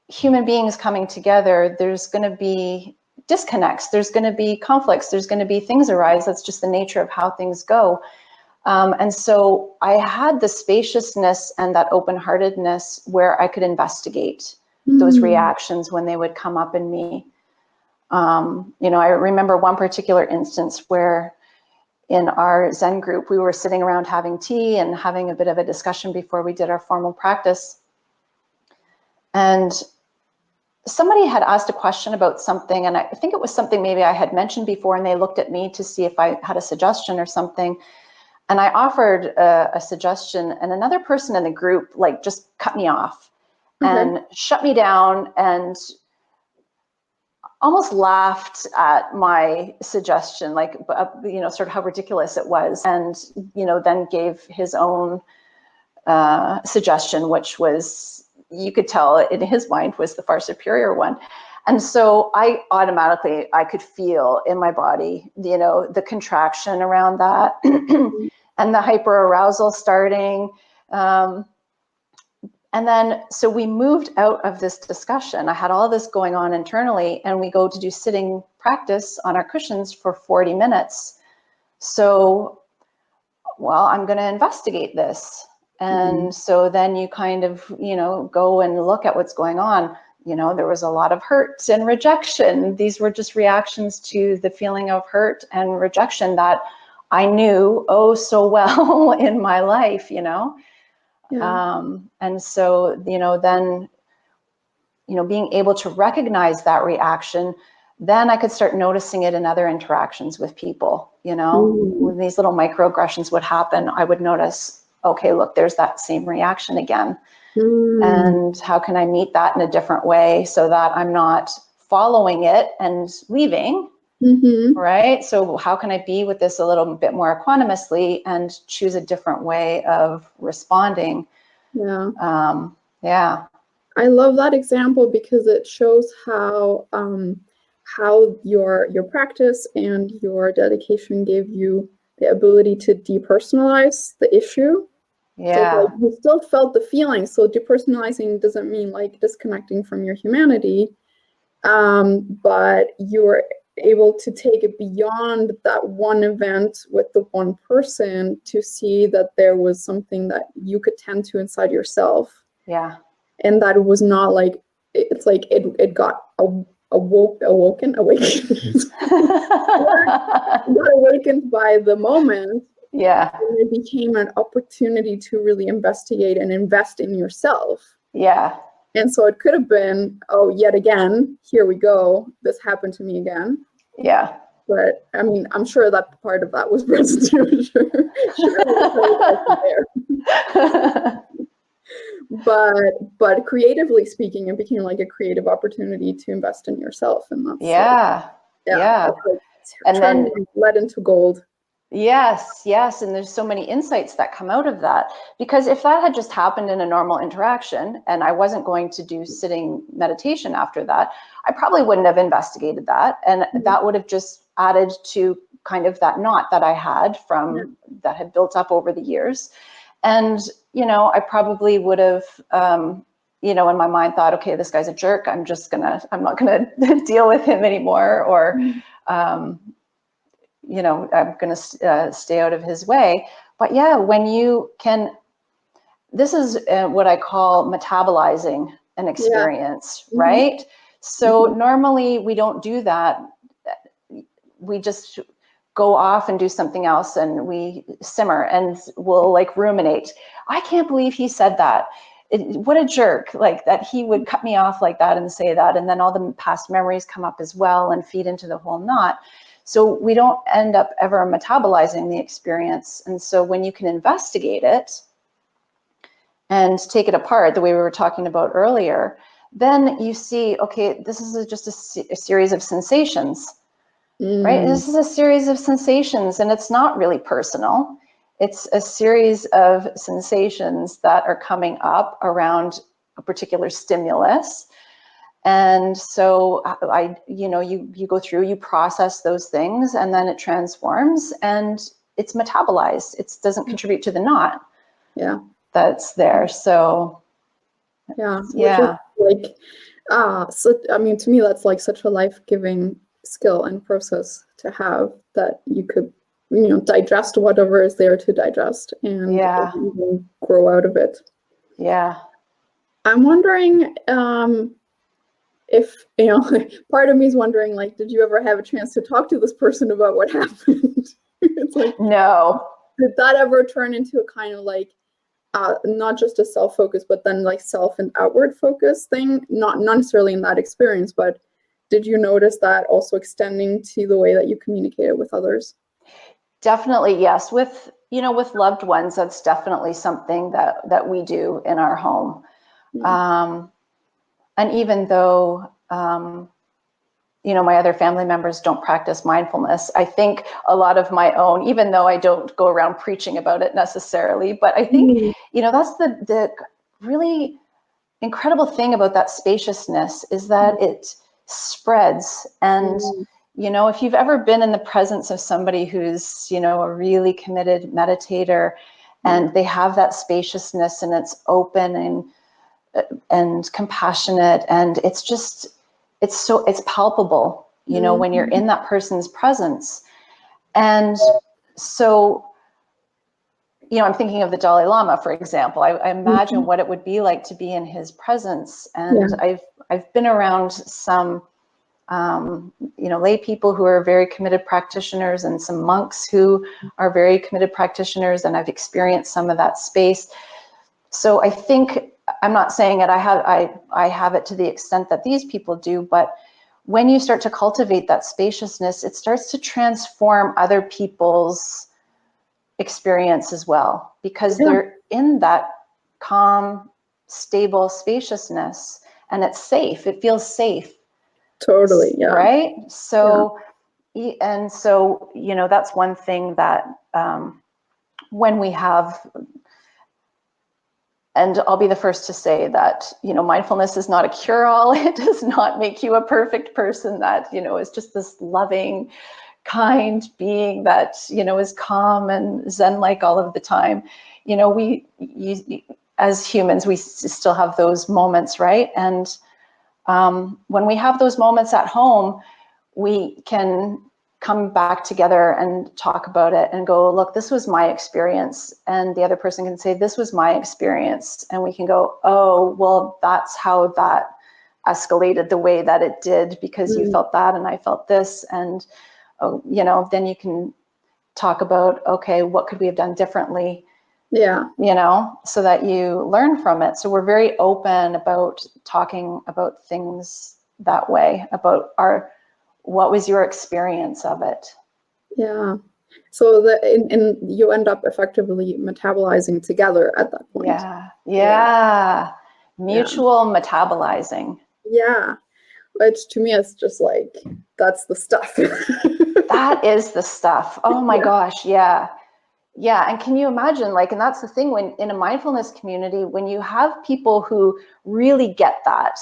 human beings coming together, there's going to be disconnects, there's going to be conflicts, there's going to be things arise. That's just the nature of how things go. And so I had the spaciousness and that open-heartedness where I could investigate those reactions when they would come up in me. I remember one particular instance where in our Zen group, we were sitting around having tea and having a bit of a discussion before we did our formal practice. And somebody had asked a question about something, and I think it was something maybe I had mentioned before, and they looked at me to see if I had a suggestion or something. And I offered a suggestion, and another person in the group just cut me off and shut me down and almost laughed at my suggestion, sort of how ridiculous it was, and then gave his own suggestion, which was, you could tell in his mind, was the far superior one. And so I could feel in my body, the contraction around that and the hyper arousal starting. And then, so we moved out of this discussion. I had all this going on internally, and we go to do sitting practice on our cushions for 40 minutes. So, well, I'm going to investigate this. And so then you kind of, go and look at what's going on. There was a lot of hurt and rejection. These were just reactions to the feeling of hurt and rejection that I knew so well in my life, and so, then, being able to recognize that reaction, then I could start noticing it in other interactions with people, when these little microaggressions would happen, I would notice, okay, look, there's that same reaction again. And how can I meet that in a different way so that I'm not following it and leaving? Right? So how can I be with this a little bit more equanimously and choose a different way of responding? I love that example because it shows how your practice and your dedication gave you the ability to depersonalize the issue. So you still felt the feeling. So depersonalizing doesn't mean disconnecting from your humanity, but you're able to take it beyond that one event with the one person to see that there was something that you could tend to inside yourself. Yeah. And that it was not like, it's like it got awakened got awakened by the moment. Yeah. And it became an opportunity to really investigate and invest in yourself. Yeah. And so it could have been, oh, yet again, here we go. This happened to me again. Yeah. But I mean, I'm sure that part of that was present too. Sure. But creatively speaking, it became like a creative opportunity to invest in yourself, and that's yeah. That's like And then lead into gold. Yes, and there's so many insights that come out of that, because if that had just happened in a normal interaction and I wasn't going to do sitting meditation after that, I probably wouldn't have investigated that, and that would have just added to kind of that knot that I had from that had built up over the years. And I probably would have in my mind thought, okay, this guy's a jerk, I'm not gonna deal with him anymore, or I'm going to stay out of his way. But yeah, when you can, this is what I call metabolizing an experience, right? So normally we don't do that. We just go off and do something else, and we simmer and we'll like ruminate. I can't believe he said that. What a jerk, like that he would cut me off like that and say that. And then all the past memories come up as well and feed into the whole knot. So we don't end up ever metabolizing the experience. And so when you can investigate it and take it apart the way we were talking about earlier, then you see, okay, this is just a series of sensations, right? This is a series of sensations, and it's not really personal. It's a series of sensations that are coming up around a particular stimulus. And so you go through, you process those things, and then it transforms and it's metabolized. It doesn't contribute to the knot that's there. So like so I mean, to me that's like such a life-giving skill and process to have, that you could digest whatever is there to digest and even grow out of it. I'm wondering if part of me is wondering, like, did you ever have a chance to talk to this person about what happened? It's like, no. Did that ever turn into a kind of like not just a self-focus, but then like self and outward focus thing? Not necessarily in that experience, but did you notice that also extending to the way that you communicated with others? Definitely, yes. With loved ones, that's definitely something that we do in our home. And even though my other family members don't practice mindfulness, I think a lot of my own, even though I don't go around preaching about it necessarily, but I think that's the really incredible thing about that spaciousness, is that it spreads. And if you've ever been in the presence of somebody who's a really committed meditator, and they have that spaciousness, and it's open and compassionate, and it's palpable, when you're in that person's presence. And so I'm thinking of the Dalai Lama, for example. I imagine what it would be like to be in his presence. And I've been around some lay people who are very committed practitioners, and some monks who are very committed practitioners, and I've experienced some of that space. So I think, I'm not saying it, I have it to the extent that these people do, but when you start to cultivate that spaciousness, it starts to transform other people's experience as well, because they're in that calm, stable spaciousness, and it's safe. It feels safe. Totally, yeah. Right? So, and so, that's one thing that when we have, and I'll be the first to say that, mindfulness is not a cure-all. It does not make you a perfect person that, is just this loving, kind being that, is calm and Zen-like all of the time. As humans, we still have those moments, right? And when we have those moments at home, we can come back together and talk about it and go, look, this was my experience. And the other person can say, this was my experience. And we can go, oh, well, that's how that escalated the way that it did, because you felt that and I felt this. And, you know, then you can talk about, okay, what could we have done differently? Yeah. You know, so that you learn from it. So we're very open about talking about things that way, about what was your experience of it? Yeah. So and you end up effectively metabolizing together at that point. Yeah. Mutual metabolizing. Yeah. Which to me is just like, that's the stuff. That is the stuff. Oh my gosh. Yeah. Yeah. And can you imagine, like, and that's the thing, when in a mindfulness community, when you have people who really get that,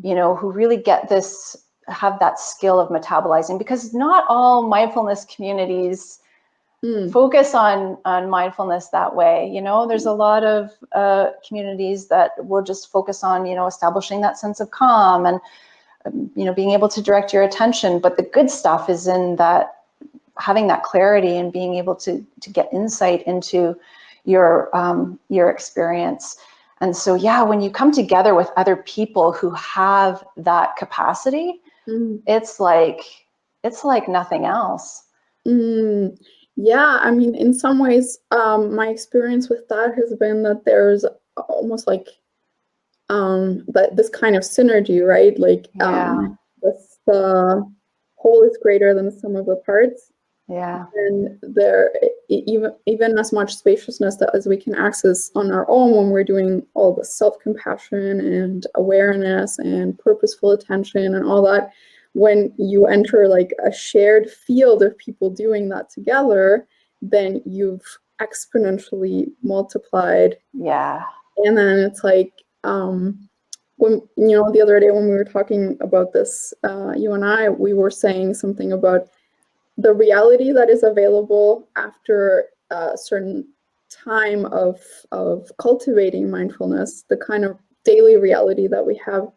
you know, who really get this, have that skill of metabolizing, because not all mindfulness communities focus on mindfulness that way. You know, there's a lot of communities that will just focus on, you know, establishing that sense of calm and, you know, being able to direct your attention. But the good stuff is in that, having that clarity and being able to get insight into your experience. And so, yeah, when you come together with other people who have that capacity, it's like nothing else. Yeah, I mean, in some ways, my experience with that has been that there's almost like this kind of synergy, right? Like the whole is greater than the sum of the parts. Yeah. And there, even as much spaciousness as we can access on our own when we're doing all the self-compassion and awareness and purposeful attention and all that, when you enter like a shared field of people doing that together, then you've exponentially multiplied. Yeah. And then it's like, when, you know, the other day when we were talking about this, you and I, we were saying something about the reality that is available after a certain time of cultivating mindfulness. The kind of daily reality that we have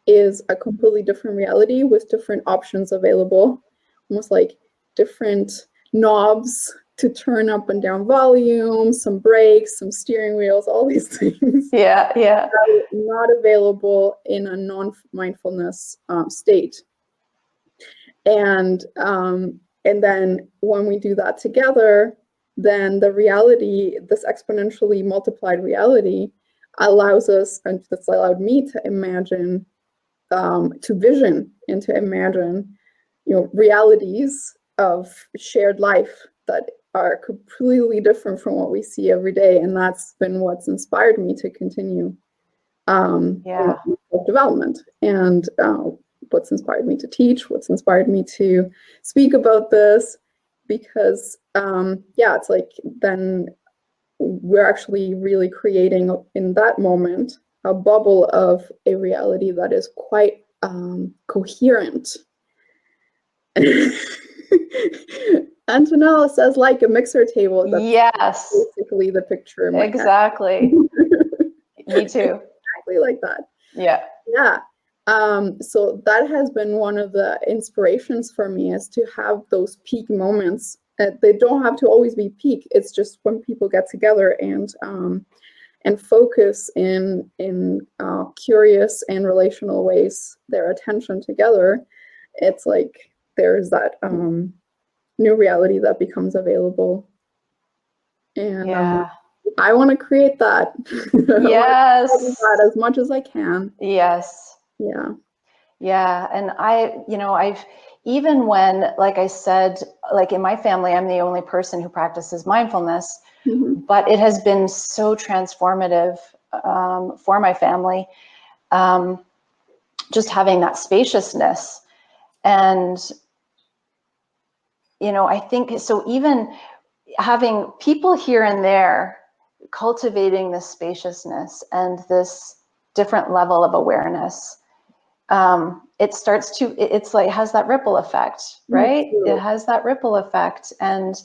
is a completely different reality with different options available, almost like different knobs to turn up and down volume, some brakes, some steering wheels, all these things. Yeah. Not available in a non-mindfulness state. And then when we do that together, then the reality, this exponentially multiplied reality, allows us, and that's allowed me to imagine, to vision and to imagine, you know, realities of shared life that are completely different from what we see every day. And that's been what's inspired me to continue development, and what's inspired me to teach, what's inspired me to speak about this, because it's like then we're actually really creating in that moment a bubble of a reality that is quite coherent. Antonella says, like a mixer table. That's basically the picture. Exactly. Me too. Exactly like that. Yeah. So that has been one of the inspirations for me, is to have those peak moments. They don't have to always be peak. It's just when people get together and focus in curious and relational ways their attention together. It's like there's that new reality that becomes available, and I want to create that. Yes. That as much as I can. Yes. Yeah. And I've, even when, like I said, like in my family, I'm the only person who practices mindfulness, but it has been so transformative for my family, just having that spaciousness. And, you know, I think, so even having people here and there cultivating this spaciousness and this different level of awareness, it starts to, it's like, has that ripple effect, right? It has that ripple effect. And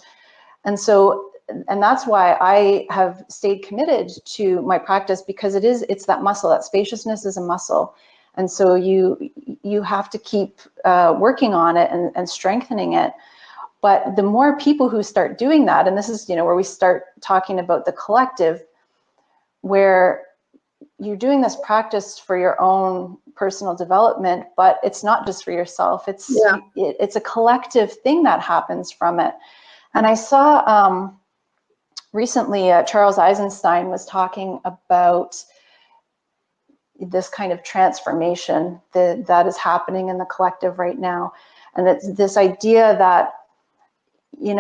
so, and that's why I have stayed committed to my practice, because it's that muscle, that spaciousness is a muscle. And so you have to keep working on it and strengthening it. But the more people who start doing that, and this is, where we start talking about the collective, where you're doing this practice for your own personal development, but it's not just for yourself. It's a collective thing that happens from it. And I saw recently Charles Eisenstein was talking about this kind of transformation that is happening in the collective right now. And it's this idea that, in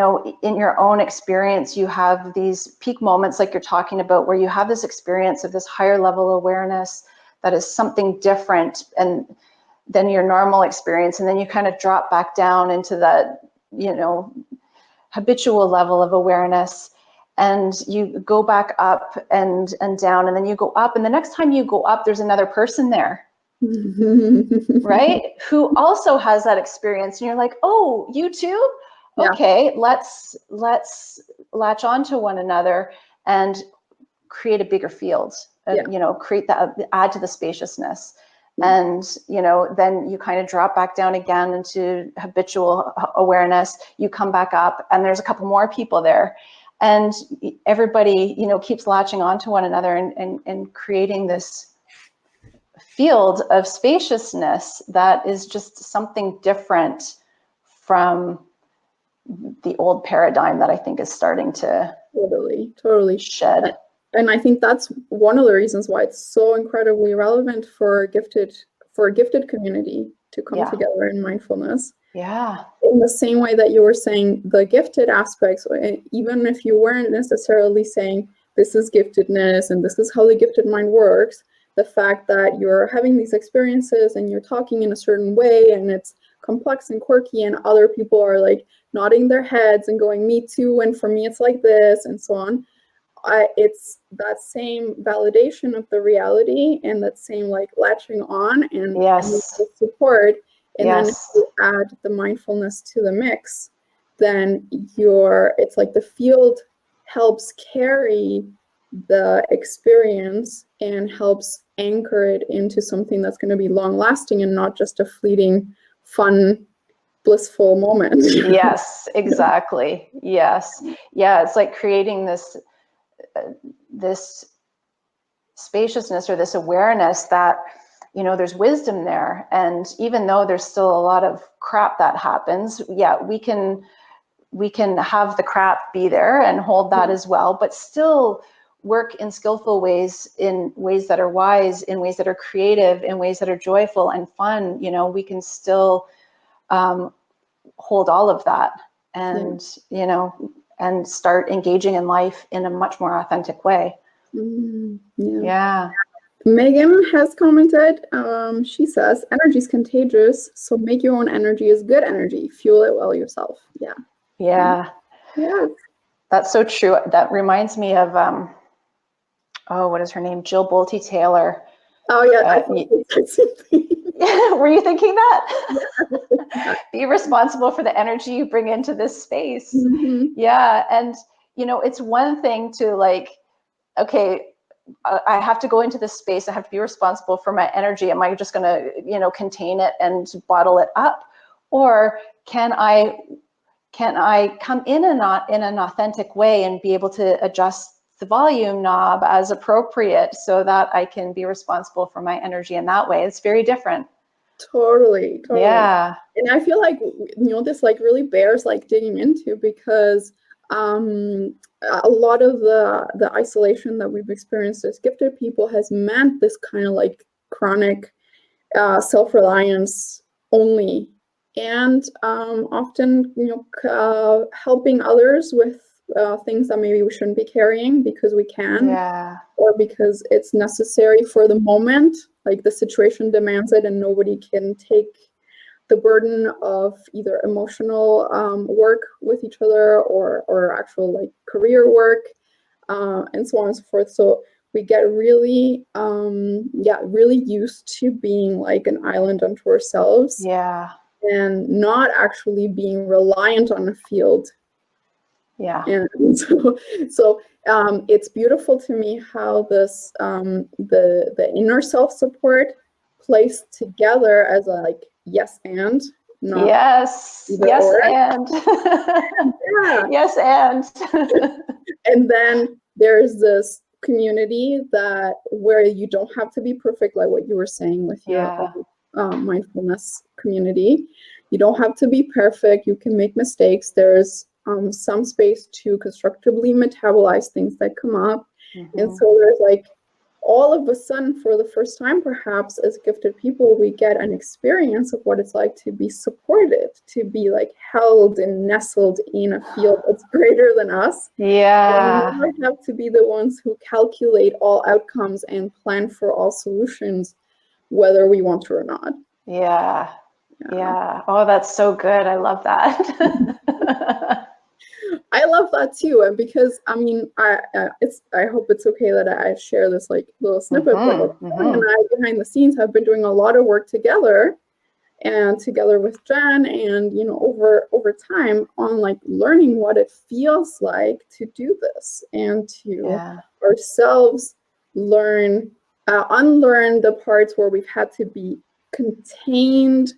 your own experience, you have these peak moments like you're talking about, where you have this experience of this higher level awareness that is something different than your normal experience. And then you kind of drop back down into that, habitual level of awareness. And you go back up and down, and then you go up. And the next time you go up, there's another person there, right? Who also has that experience. And you're like, oh, you too? Okay, let's latch onto one another and create a bigger field, create that, add to the spaciousness. And, then you kind of drop back down again into habitual awareness. You come back up, and there's a couple more people there. And everybody, keeps latching onto one another and creating this field of spaciousness that is just something different from the old paradigm that I think is starting to totally shed. And I think that's one of the reasons why it's so incredibly relevant for a gifted community to come together in mindfulness. Yeah. In the same way that you were saying the gifted aspects, even if you weren't necessarily saying this is giftedness and this is how the gifted mind works, the fact that you're having these experiences and you're talking in a certain way and it's complex and quirky, and other people are like nodding their heads and going, me too, and for me it's like this, and so on. It's that same validation of the reality and that same like latching on and the support. And then if you add the mindfulness to the mix, then it's like the field helps carry the experience and helps anchor it into something that's going to be long lasting and not just a fleeting, fun, blissful moment. Yes, exactly. Yes. Yeah, it's like creating this spaciousness or this awareness that, there's wisdom there. And even though there's still a lot of crap that happens, we can have the crap be there and hold that as well, but still work in skillful ways, in ways that are wise, in ways that are creative, in ways that are joyful and fun. We can still hold all of that and, and start engaging in life in a much more authentic way. Yeah. Megan has commented, she says, energy is contagious, so make your own energy as good energy. Fuel it well yourself. Yeah. That's so true. That reminds me of, what is her name? Jill Bolte Taylor. Oh, yeah. Were you thinking that? Be responsible for the energy you bring into this space. Yeah. And, it's one thing to like, okay, I have to go into this space. I have to be responsible for my energy. Am I just going to, contain it and bottle it up? Or can I come in an authentic way and be able to adjust the volume knob as appropriate so that I can be responsible for my energy in that way? It's very different. Totally. Yeah. And I feel like, this like really bears like digging into, because a lot of the isolation that we've experienced as gifted people has meant this kind of like chronic self-reliance only, and often helping others with things that maybe we shouldn't be carrying because we can, or because it's necessary for the moment, like the situation demands it and nobody can take the burden of either emotional work with each other or actual like career work, and so on and so forth. So we get really, really used to being like an island unto ourselves. And not actually being reliant on a field. And so it's beautiful to me how this the inner self support placed together as a like yes and, not Yes, either yes, or. and Yeah. yes, and And then there's this community that where you don't have to be perfect, like what you were saying with your mindfulness community. You don't have to be perfect. You can make mistakes. There's some space to constructively metabolize things that come up. And so there's like, all of a sudden, for the first time, perhaps as gifted people, we get an experience of what it's like to be supported, to be like held and nestled in a field that's greater than us. Yeah. And we don't have to be the ones who calculate all outcomes and plan for all solutions, whether we want to or not. Yeah. Yeah. Oh, that's so good. I love that. I love that too, and because I mean, I hope it's okay that I share this like little snippet, but Karin and I behind the scenes have been doing a lot of work together, and together with Jen, and you know, over time on like learning what it feels like to do this, and to ourselves learn, unlearn the parts where we've had to be contained,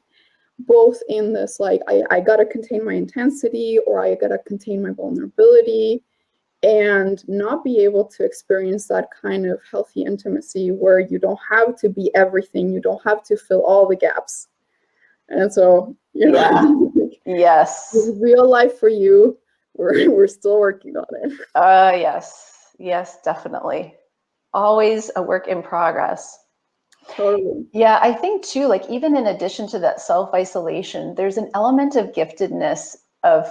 both in this like I gotta contain my intensity, or I gotta contain my vulnerability, and not be able to experience that kind of healthy intimacy where you don't have to be everything, you don't have to fill all the gaps. And so, you know, yes, real life for you, we're still working on it. Yes, definitely. Always a work in progress. Totally. Yeah, I think too, like even in addition to that self-isolation, there's an element of giftedness, of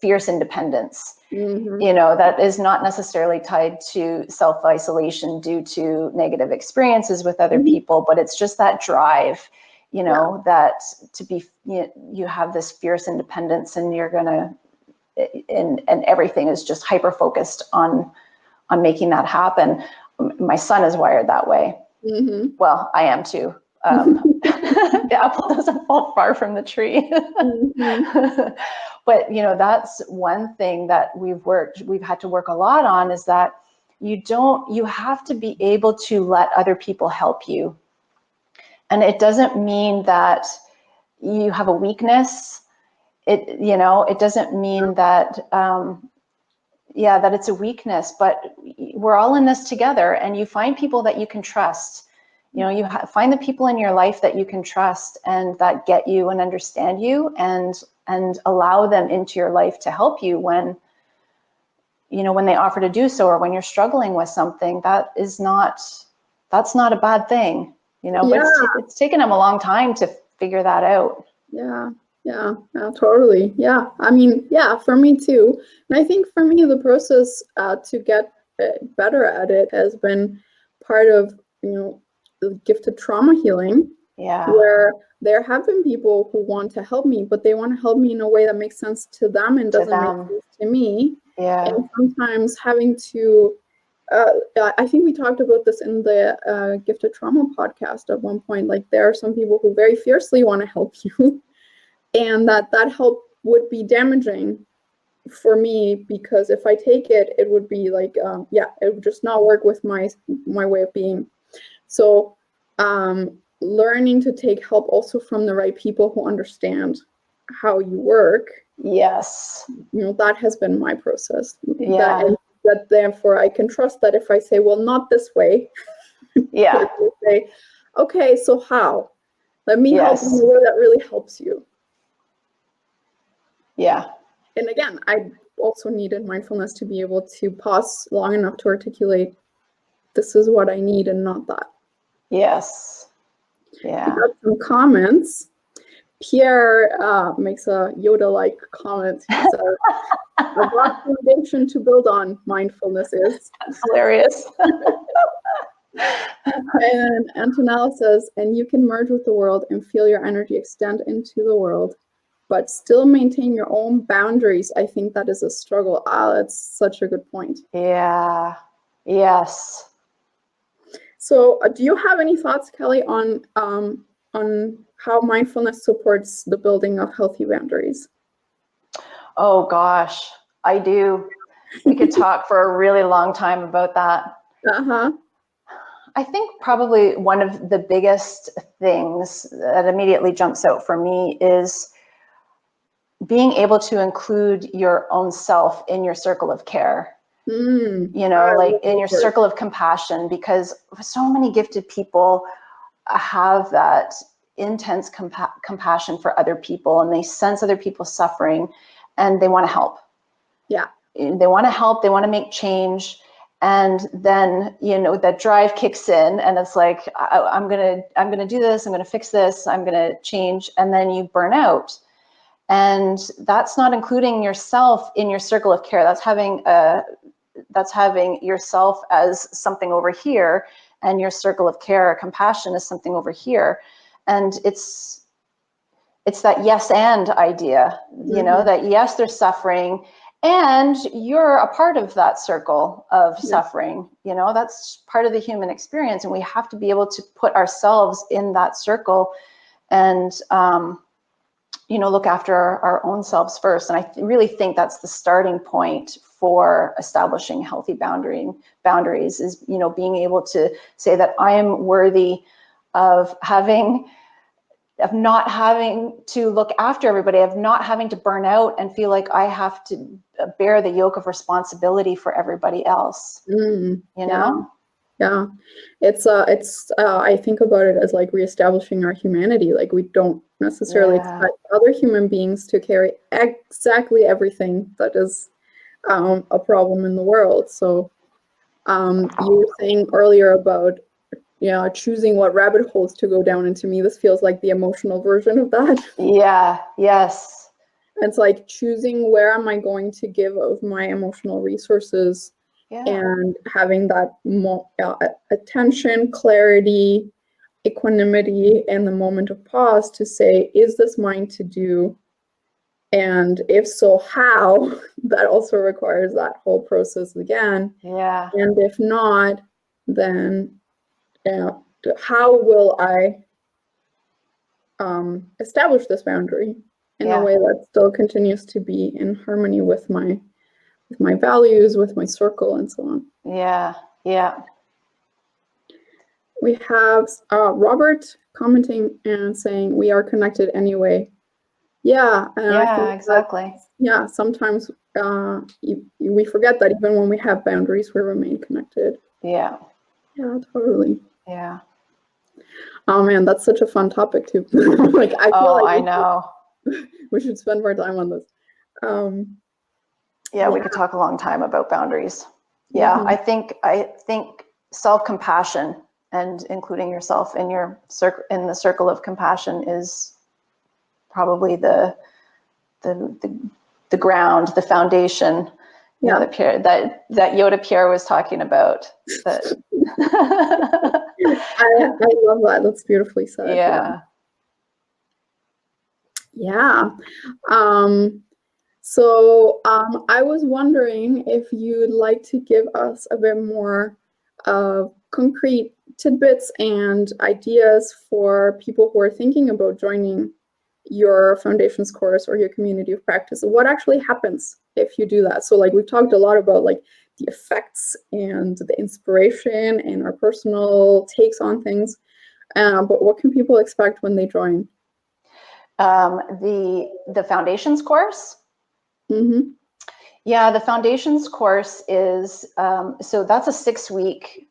fierce independence, you know, that is not necessarily tied to self-isolation due to negative experiences with other people, but it's just that drive, you know, that to be, you have this fierce independence, and you're gonna, and everything is just hyper-focused on making that happen. My son is wired that way. Well, I am too. The apple doesn't fall far from the tree. But you know, that's one thing that we've had to work a lot on, is that you have to be able to let other people help you. And it doesn't mean that you have a weakness. It doesn't mean that that it's a weakness, but we're all in this together, and you find people that you can trust. You know, you find the people in your life that you can trust and that get you and understand you, and allow them into your life to help you when they offer to do so, or when you're struggling with something. That's not a bad thing, but it's taken them a long time to figure that out. Yeah, totally. Yeah, I mean, for me too. And I think for me, the process to get better at it has been part of, the gifted trauma healing. Where there have been people who want to help me, but they want to help me in a way that makes sense to them and doesn't make sense to me. And sometimes having to, I think we talked about this in the Gifted Trauma podcast at one point. Like, there are some people who very fiercely want to help you. And that help would be damaging for me, because if I take it, it would be like, it would just not work with my way of being. So learning to take help also from the right people who understand how you work. Yes. That has been my process. That therefore I can trust that if I say, well, not this way. Yeah. Say, okay, so how? Let me help you in a way that really helps you. Yeah. And again, I also needed mindfulness to be able to pause long enough to articulate, this is what I need and not that. Yes. Yeah. We got some comments. Pierre makes a Yoda-like comment. He says, a rock foundation to build on, mindfulness is. That's hilarious. And Antonella says, and you can merge with the world and feel your energy extend into the world, but still maintain your own boundaries. I think that is a struggle. That's such a good point. Yeah. Yes. So do you have any thoughts, Kelly, on how mindfulness supports the building of healthy boundaries? Oh gosh, I do. We could talk for a really long time about that. I think probably one of the biggest things that immediately jumps out for me is being able to include your own self in your circle of care. You know, like in your circle of compassion, because so many gifted people have that intense compassion for other people, and they sense other people suffering, and they want to help. Yeah. They want to help, they want to make change. And then, you know, that drive kicks in, and it's like, I'm gonna do this, I'm gonna fix this, I'm gonna change, and then you burn out. And that's not including yourself in your circle of care. That's having yourself as something over here, and your circle of care or compassion is something over here. And it's that yes and idea, you know, that yes, there's suffering, and you're a part of that circle of suffering. You know, that's part of the human experience, and we have to be able to put ourselves in that circle and you know, look after our own selves first. And I really think that's the starting point for establishing healthy boundaries is, you know, being able to say that I am worthy of not having to look after everybody, of not having to burn out and feel like I have to bear the yoke of responsibility for everybody else. You know? Yeah, it's I think about it as like reestablishing our humanity. Like, we don't necessarily expect other human beings to carry exactly everything that is a problem in the world. So you were saying earlier about choosing what rabbit holes to go down, and to me this feels like the emotional version of that. Yes. It's like choosing where am I going to give of my emotional resources. And having that attention, clarity, equanimity, and the moment of pause to say, is this mine to do? And if so, how? That also requires that whole process again. And if not, then how will I establish this boundary in a way that still continues to be in harmony with my values, with my circle, and so on. We have Robert commenting and saying, we are connected anyway. I think exactly. Sometimes we forget that even when we have boundaries, we remain connected. Totally. Oh man, that's such a fun topic too. Like, I feel like I know. We should spend more time on this. We could talk a long time about boundaries. I think self-compassion and including yourself in the circle of compassion is probably the ground, the foundation. You know, that Yoda Pierre was talking about. That I love that. That's beautifully said. So I was wondering if you'd like to give us a bit more concrete tidbits and ideas for people who are thinking about joining your foundations course or your community of practice. What actually happens if you do that? So like, we've talked a lot about like the effects and the inspiration and our personal takes on things, but what can people expect when they join? The foundations course? The foundations course is, so that's a 6-week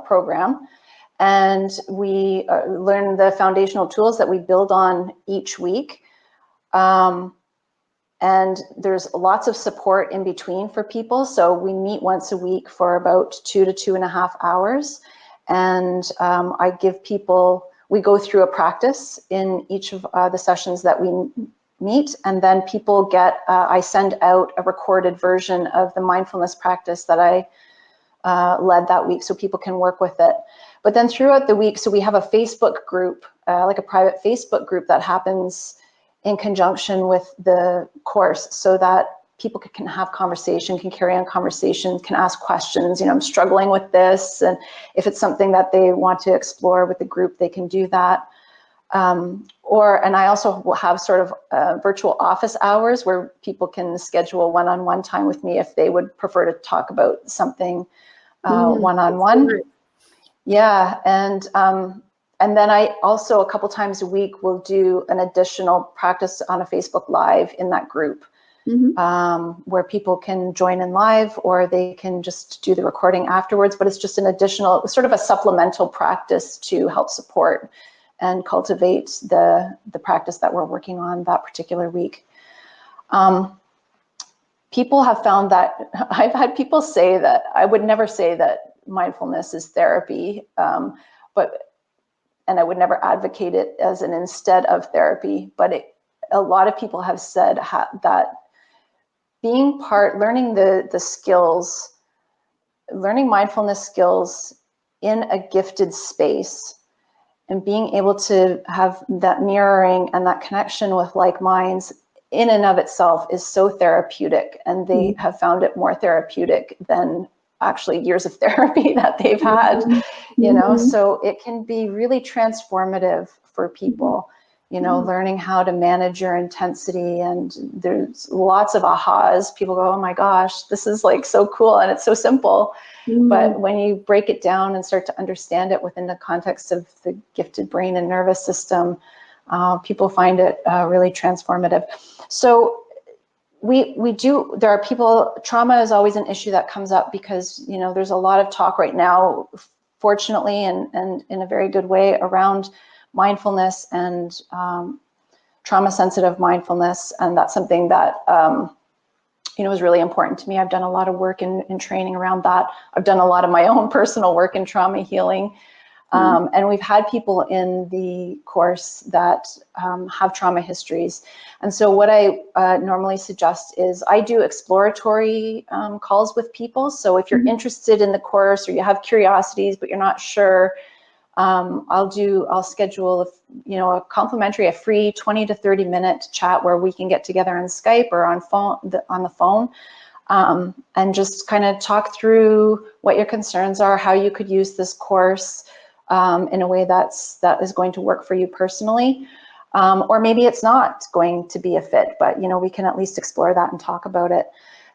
program. And we learn the foundational tools that we build on each week. And there's lots of support in between for people. So we meet once a week for about 2 to 2.5 hours. And I give people, we go through a practice in each of the sessions that we meet, and then people get, I send out a recorded version of the mindfulness practice that I led that week so people can work with it. But then throughout the week, so we have a Facebook group, like a private Facebook group that happens in conjunction with the course, so that people can have conversation, can carry on conversation, can ask questions. You know, I'm struggling with this, and if it's something that they want to explore with the group, they can do that. And I also will have sort of virtual office hours where people can schedule one-on-one time with me if they would prefer to talk about something one-on-one. Yeah, and then I also a couple times a week will do an additional practice on a Facebook Live in that group, where people can join in live, or they can just do the recording afterwards. But it's just an additional, sort of a supplemental practice to help support and cultivate the practice that we're working on that particular week. People have found that, I've had people say that I would never say that mindfulness is therapy, and I would never advocate it as an instead of therapy, but a lot of people have said that learning the skills, learning mindfulness skills in a gifted space, and being able to have that mirroring and that connection with like minds in and of itself is so therapeutic, and they have found it more therapeutic than actually years of therapy that they've had, you know. So it can be really transformative for people, you know, learning how to manage your intensity. And there's lots of ahas. People go, oh my gosh, this is like so cool, and it's so simple. But when you break it down and start to understand it within the context of the gifted brain and nervous system, people find it really transformative. So there are people, trauma is always an issue that comes up because, you know, there's a lot of talk right now, fortunately, and in a very good way, around mindfulness and trauma sensitive mindfulness. And that's something that, you know, is really important to me. I've done a lot of work in training around that. I've done a lot of my own personal work in trauma healing. And we've had people in the course that have trauma histories. And so what I normally suggest is I do exploratory calls with people. So if you're interested in the course or you have curiosities, but you're not sure, I'll schedule a complimentary, a free 20 to 30 minute chat where we can get together on Skype or on the phone, and just kind of talk through what your concerns are, how you could use this course in a way that is going to work for you personally, or maybe it's not going to be a fit, but you know, we can at least explore that and talk about it.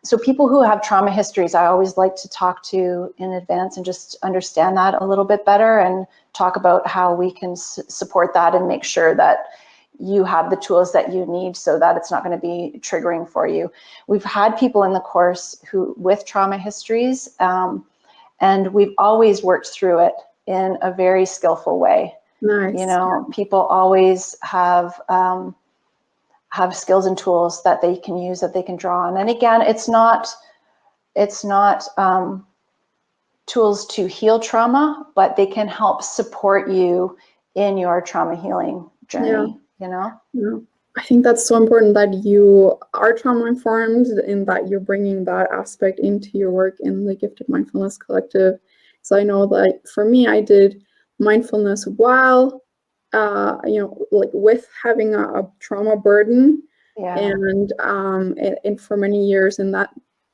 So people who have trauma histories, I always like to talk to in advance and just understand that a little bit better and talk about how we can support that and make sure that you have the tools that you need so that it's not going to be triggering for you. We've had people in the course with trauma histories, and we've always worked through it in a very skillful way. Nice. You know, people always have skills and tools that they can use, that they can draw on. And again, it's not tools to heal trauma, but they can help support you in your trauma healing journey, you know? Yeah. I think that's so important that you are trauma informed and that you're bringing that aspect into your work in the Gifted Mindfulness Collective. So I know that for me, I did mindfulness while, like with having a trauma burden, and for many years, and that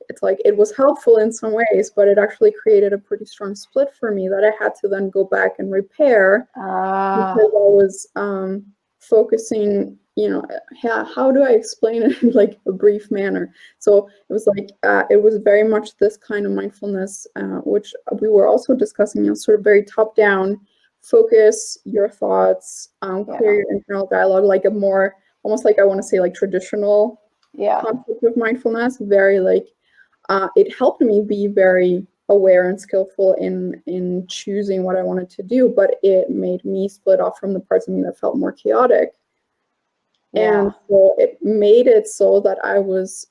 it's like it was helpful in some ways, but it actually created a pretty strong split for me that I had to then go back and repair because I was focusing, you know, how do I explain it in like a brief manner? So it was like, it was very much this kind of mindfulness, which we were also discussing, you know, sort of very top down, focus your thoughts, clear your internal dialogue, like a more, almost like I want to say like traditional concept of mindfulness, very like, it helped me be very aware and skillful in choosing what I wanted to do, but it made me split off from the parts of me that felt more chaotic. And so it made it so that I was,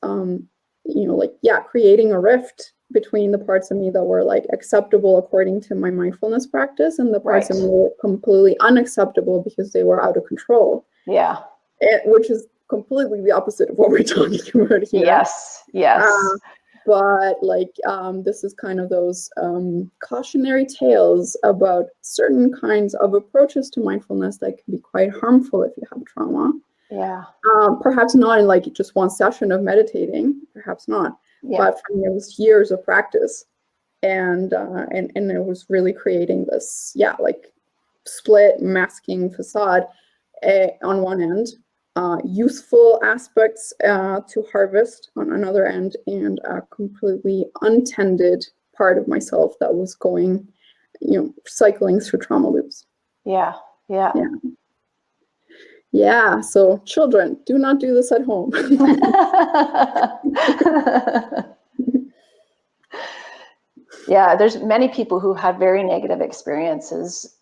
creating a rift between the parts of me that were like acceptable according to my mindfulness practice and the parts of me that were completely unacceptable because they were out of control. Yeah. Which is completely the opposite of what we're talking about here. Yes. But like, this is kind of those cautionary tales about certain kinds of approaches to mindfulness that can be quite harmful if you have trauma. Perhaps not in like just one session of meditating, perhaps not. But for me, it was years of practice, and it was really creating this, like split masking facade on one end. Useful aspects to harvest on another end, and a completely untended part of myself that was going cycling through trauma loops. Yeah. So children, do not do this at home. Yeah, there's many people who had very negative experiences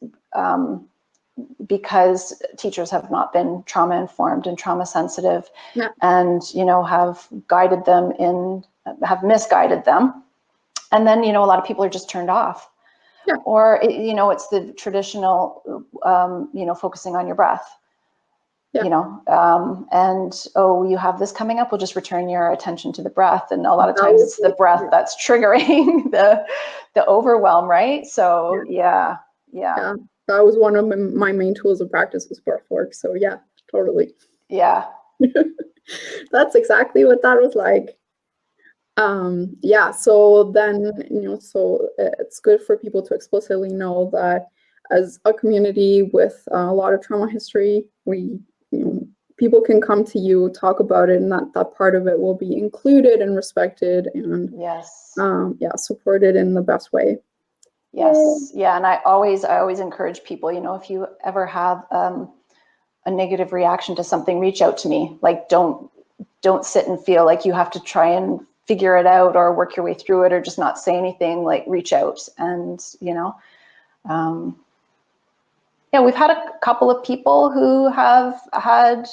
because teachers have not been trauma informed and trauma sensitive, and have misguided them, and then a lot of people are just turned off. Or it's the traditional focusing on your breath. And you have this coming up, we'll just return your attention to the breath, and a lot of times it's the breath that's triggering the overwhelm, right? So yeah, that was one of my main tools of practice, was breath work. So yeah, totally. Yeah. That's exactly what that was like. So then so it's good for people to explicitly know that as a community with a lot of trauma history, people can come to you, talk about it, and that part of it will be included and respected, and supported in the best way. Yes. Yeah. And I always encourage people, if you ever have a negative reaction to something, reach out to me. Like, don't sit and feel like you have to try and figure it out or work your way through it or just not say anything. Like, reach out. And we've had a couple of people who have had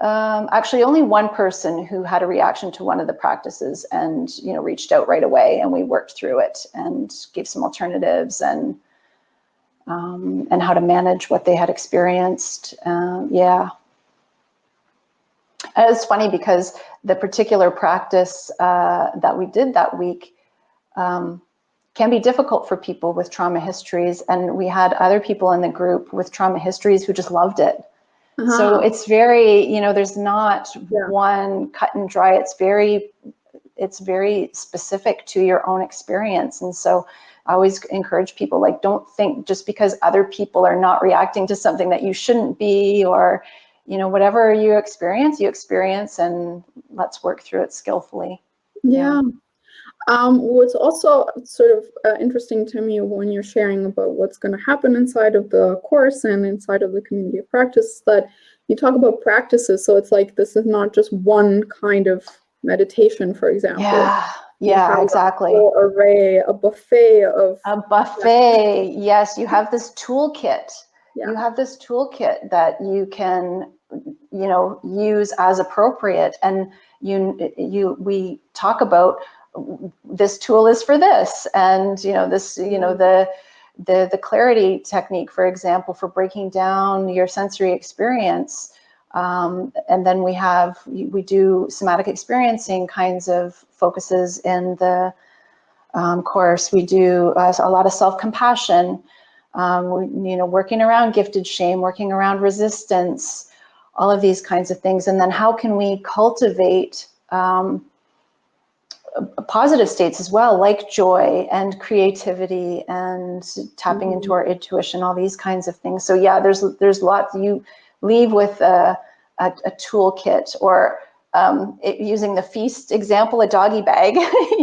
actually only one person who had a reaction to one of the practices and reached out right away, and we worked through it and gave some alternatives and how to manage what they had experienced. It's funny because the particular practice that we did that week can be difficult for people with trauma histories, and we had other people in the group with trauma histories who just loved it. So it's very, there's not one cut and dry. It's very specific to your own experience. And so I always encourage people, like, don't think just because other people are not reacting to something that you shouldn't be, or, whatever you experience, and let's work through it skillfully. Yeah. What's also sort of interesting to me when you're sharing about what's going to happen inside of the course and inside of the community of practice, that you talk about practices. So it's like, this is not just one kind of meditation, for example. Yeah, exactly. A whole array, a buffet of... Yes, you have this toolkit. You have this toolkit that you can, use as appropriate. And we talk about, this tool is for this, and this, the clarity technique, for example, for breaking down your sensory experience. And then we do somatic experiencing kinds of focuses in the course. We do a lot of self-compassion, working around gifted shame, working around resistance, all of these kinds of things. And then how can we cultivate positive states as well, like joy and creativity and tapping into our intuition, all these kinds of things. So yeah, there's lots. You leave with a toolkit, or using the feast example, a doggy bag.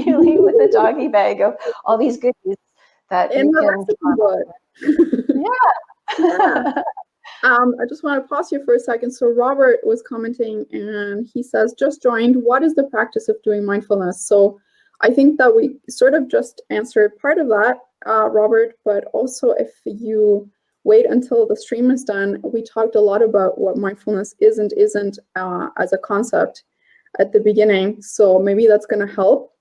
You leave with a doggy bag of all these goodies that you can. Yeah. I just want to pause you for a second. So Robert was commenting, and he says, just joined, what is the practice of doing mindfulness? So I think that we sort of just answered part of that, Robert, but also if you wait until the stream is done, we talked a lot about what mindfulness is and isn't as a concept at the beginning. So maybe that's going to help,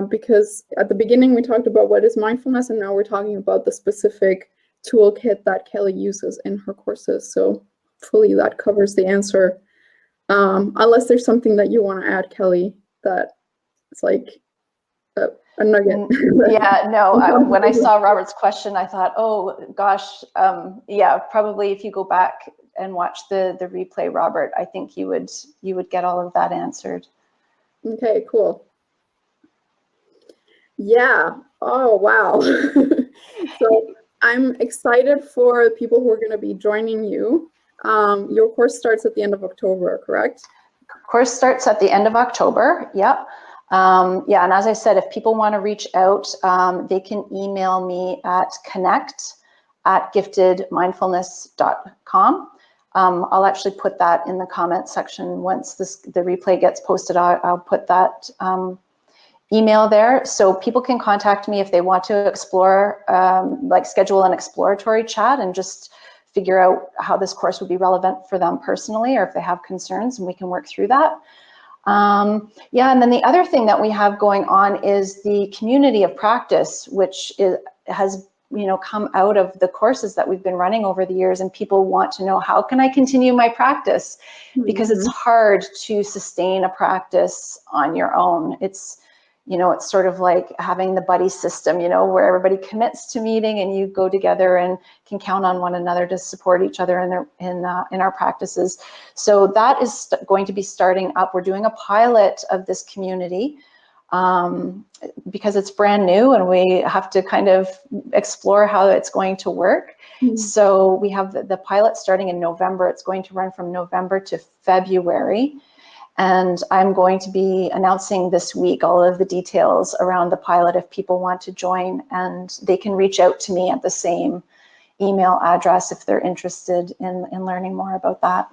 because at the beginning we talked about what is mindfulness, and now we're talking about the specific toolkit that Kelly uses in her courses. So hopefully that covers the answer. Unless there's something that you want to add, Kelly, that it's like a nugget. Yeah, no, when I saw Robert's question, I thought, oh gosh, yeah, probably if you go back and watch the replay, Robert, I think you would get all of that answered. Okay, cool. Yeah. Oh, wow. So I'm excited for people who are going to be joining you. Your course starts at the end of October, correct? Course starts at the end of October. Yep. Yeah, and as I said, if people want to reach out, they can email me at connect@giftedmindfulness.com. I'll actually put that in the comment section once the replay gets posted. I'll put that email there, so people can contact me if they want to explore, like schedule an exploratory chat and just figure out how this course would be relevant for them personally, or if they have concerns, and we can work through that. Yeah, and then the other thing that we have going on is the community of practice, which has come out of the courses that we've been running over the years, and people want to know, how can I continue my practice? Because it's hard to sustain a practice on your own. It's sort of like having the buddy system, where everybody commits to meeting and you go together and can count on one another to support each other in our practices. So that is going to be starting up. We're doing a pilot of this community because it's brand new and we have to kind of explore how it's going to work. So we have the pilot starting in November. It's going to run from November to February. And I'm going to be announcing this week all of the details around the pilot if people want to join, and they can reach out to me at the same email address if they're interested in learning more about that.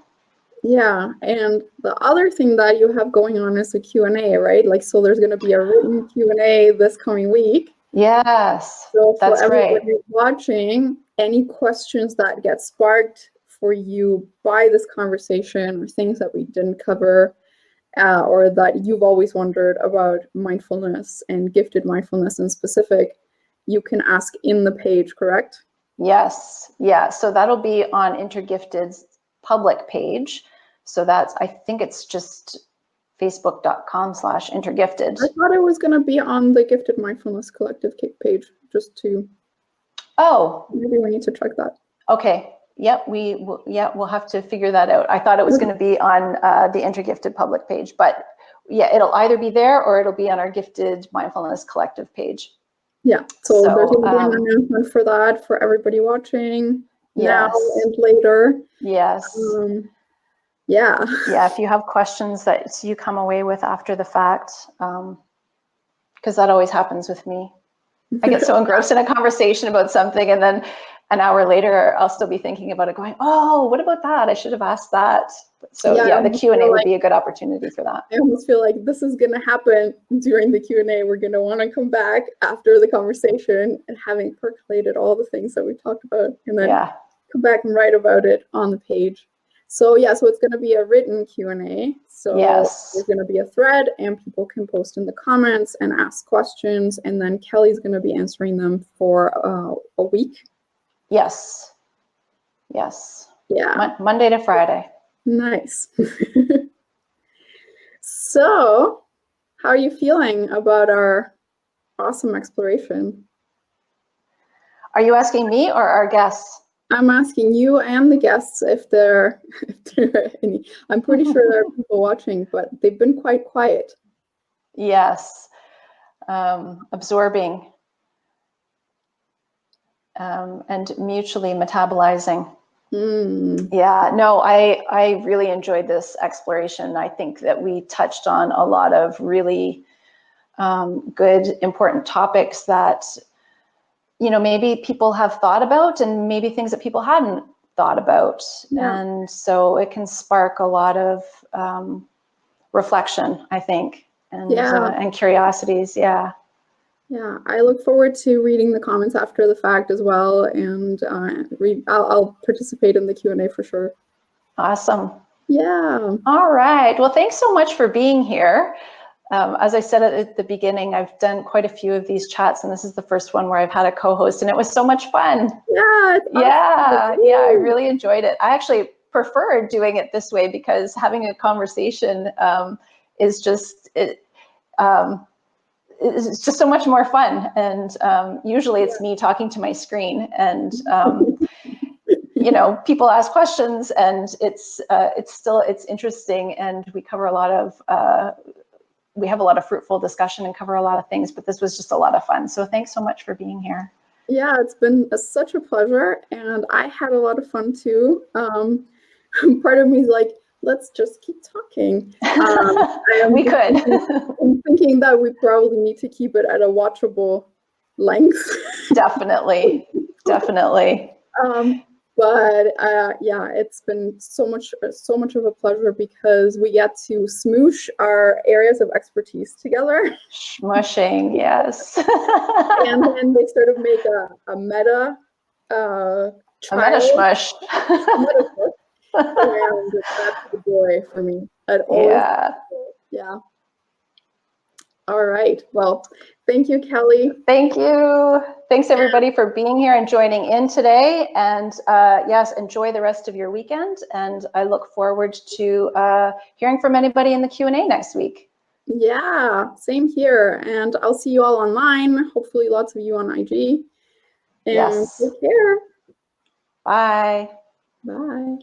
Yeah, and the other thing that you have going on is a Q&A, right? Like, so there's going to be a written Q&A this coming week. Yes, so that's for everybody right. watching, any questions that get sparked for you by this conversation, or things that we didn't cover, or that you've always wondered about mindfulness and gifted mindfulness in specific, you can ask in the page, correct? Yes, yeah. So that'll be on InterGifted's public page. So I think it's just facebook.com/InterGifted. I thought it was going to be on the Gifted Mindfulness Collective page, just to. Oh. Maybe we need to check that. Okay. Yep. We'll have to figure that out. I thought it was going to be on the InterGifted public page, but yeah, it'll either be there or it'll be on our Gifted Mindfulness Collective page. Yeah. So there's going to be an announcement for that for everybody watching now and later. Yes. Yeah. Yeah. If you have questions that you come away with after the fact, because that always happens with me. I get so engrossed in a conversation about something, and then an hour later, I'll still be thinking about it, going, "Oh, what about that? I should have asked that." So yeah, the Q&A would be a good opportunity for that. I almost feel like this is going to happen during the Q&A. We're going to want to come back after the conversation and having percolated all the things that we talked about, and then come back and write about it on the page. So yeah, so it's going to be a written Q&A. So there's going to be a thread, and people can post in the comments and ask questions, and then Kelly's going to be answering them for a week. Yes. Yes. Yeah. Monday to Friday. Nice. So, how are you feeling about our awesome exploration? Are you asking me or our guests? I'm asking you and the guests if there are any. I'm pretty sure there are people watching, but they've been quite quiet. Yes. Absorbing and mutually metabolizing. Yeah, no, I really enjoyed this exploration. I think that we touched on a lot of really good, important topics that, maybe people have thought about, and maybe things that people hadn't thought about. And so it can spark a lot of reflection, I think, and curiosities. Yeah. Yeah, I look forward to reading the comments after the fact as well, and I'll participate in the Q&A for sure. Awesome. Yeah. All right. Well, thanks so much for being here. As I said at the beginning, I've done quite a few of these chats, and this is the first one where I've had a co-host, and it was so much fun. Yeah. Yeah, I really enjoyed it. I actually prefer doing it this way because having a conversation is just it's just so much more fun. And usually it's me talking to my screen, and people ask questions, and it's interesting, and we cover a lot of we have a lot of fruitful discussion and cover a lot of things, but this was just a lot of fun. So thanks so much for being here. Yeah, it's been such a pleasure, and I had a lot of fun too. Part of me is like, let's just keep talking. We could. I'm thinking that we probably need to keep it at a watchable length. Definitely. But yeah, it's been so much of a pleasure because we get to smoosh our areas of expertise together. Smushing, yes. And then they sort of make a meta A trial. meta smush. And that's the joy for me. Yeah. All right. Well, thank you, Kelly. Thank you. Thanks everybody for being here and joining in today. And yes, enjoy the rest of your weekend. And I look forward to hearing from anybody in the Q&A next week. Yeah, same here. And I'll see you all online. Hopefully lots of you on IG. And yes. take care. Bye. Bye.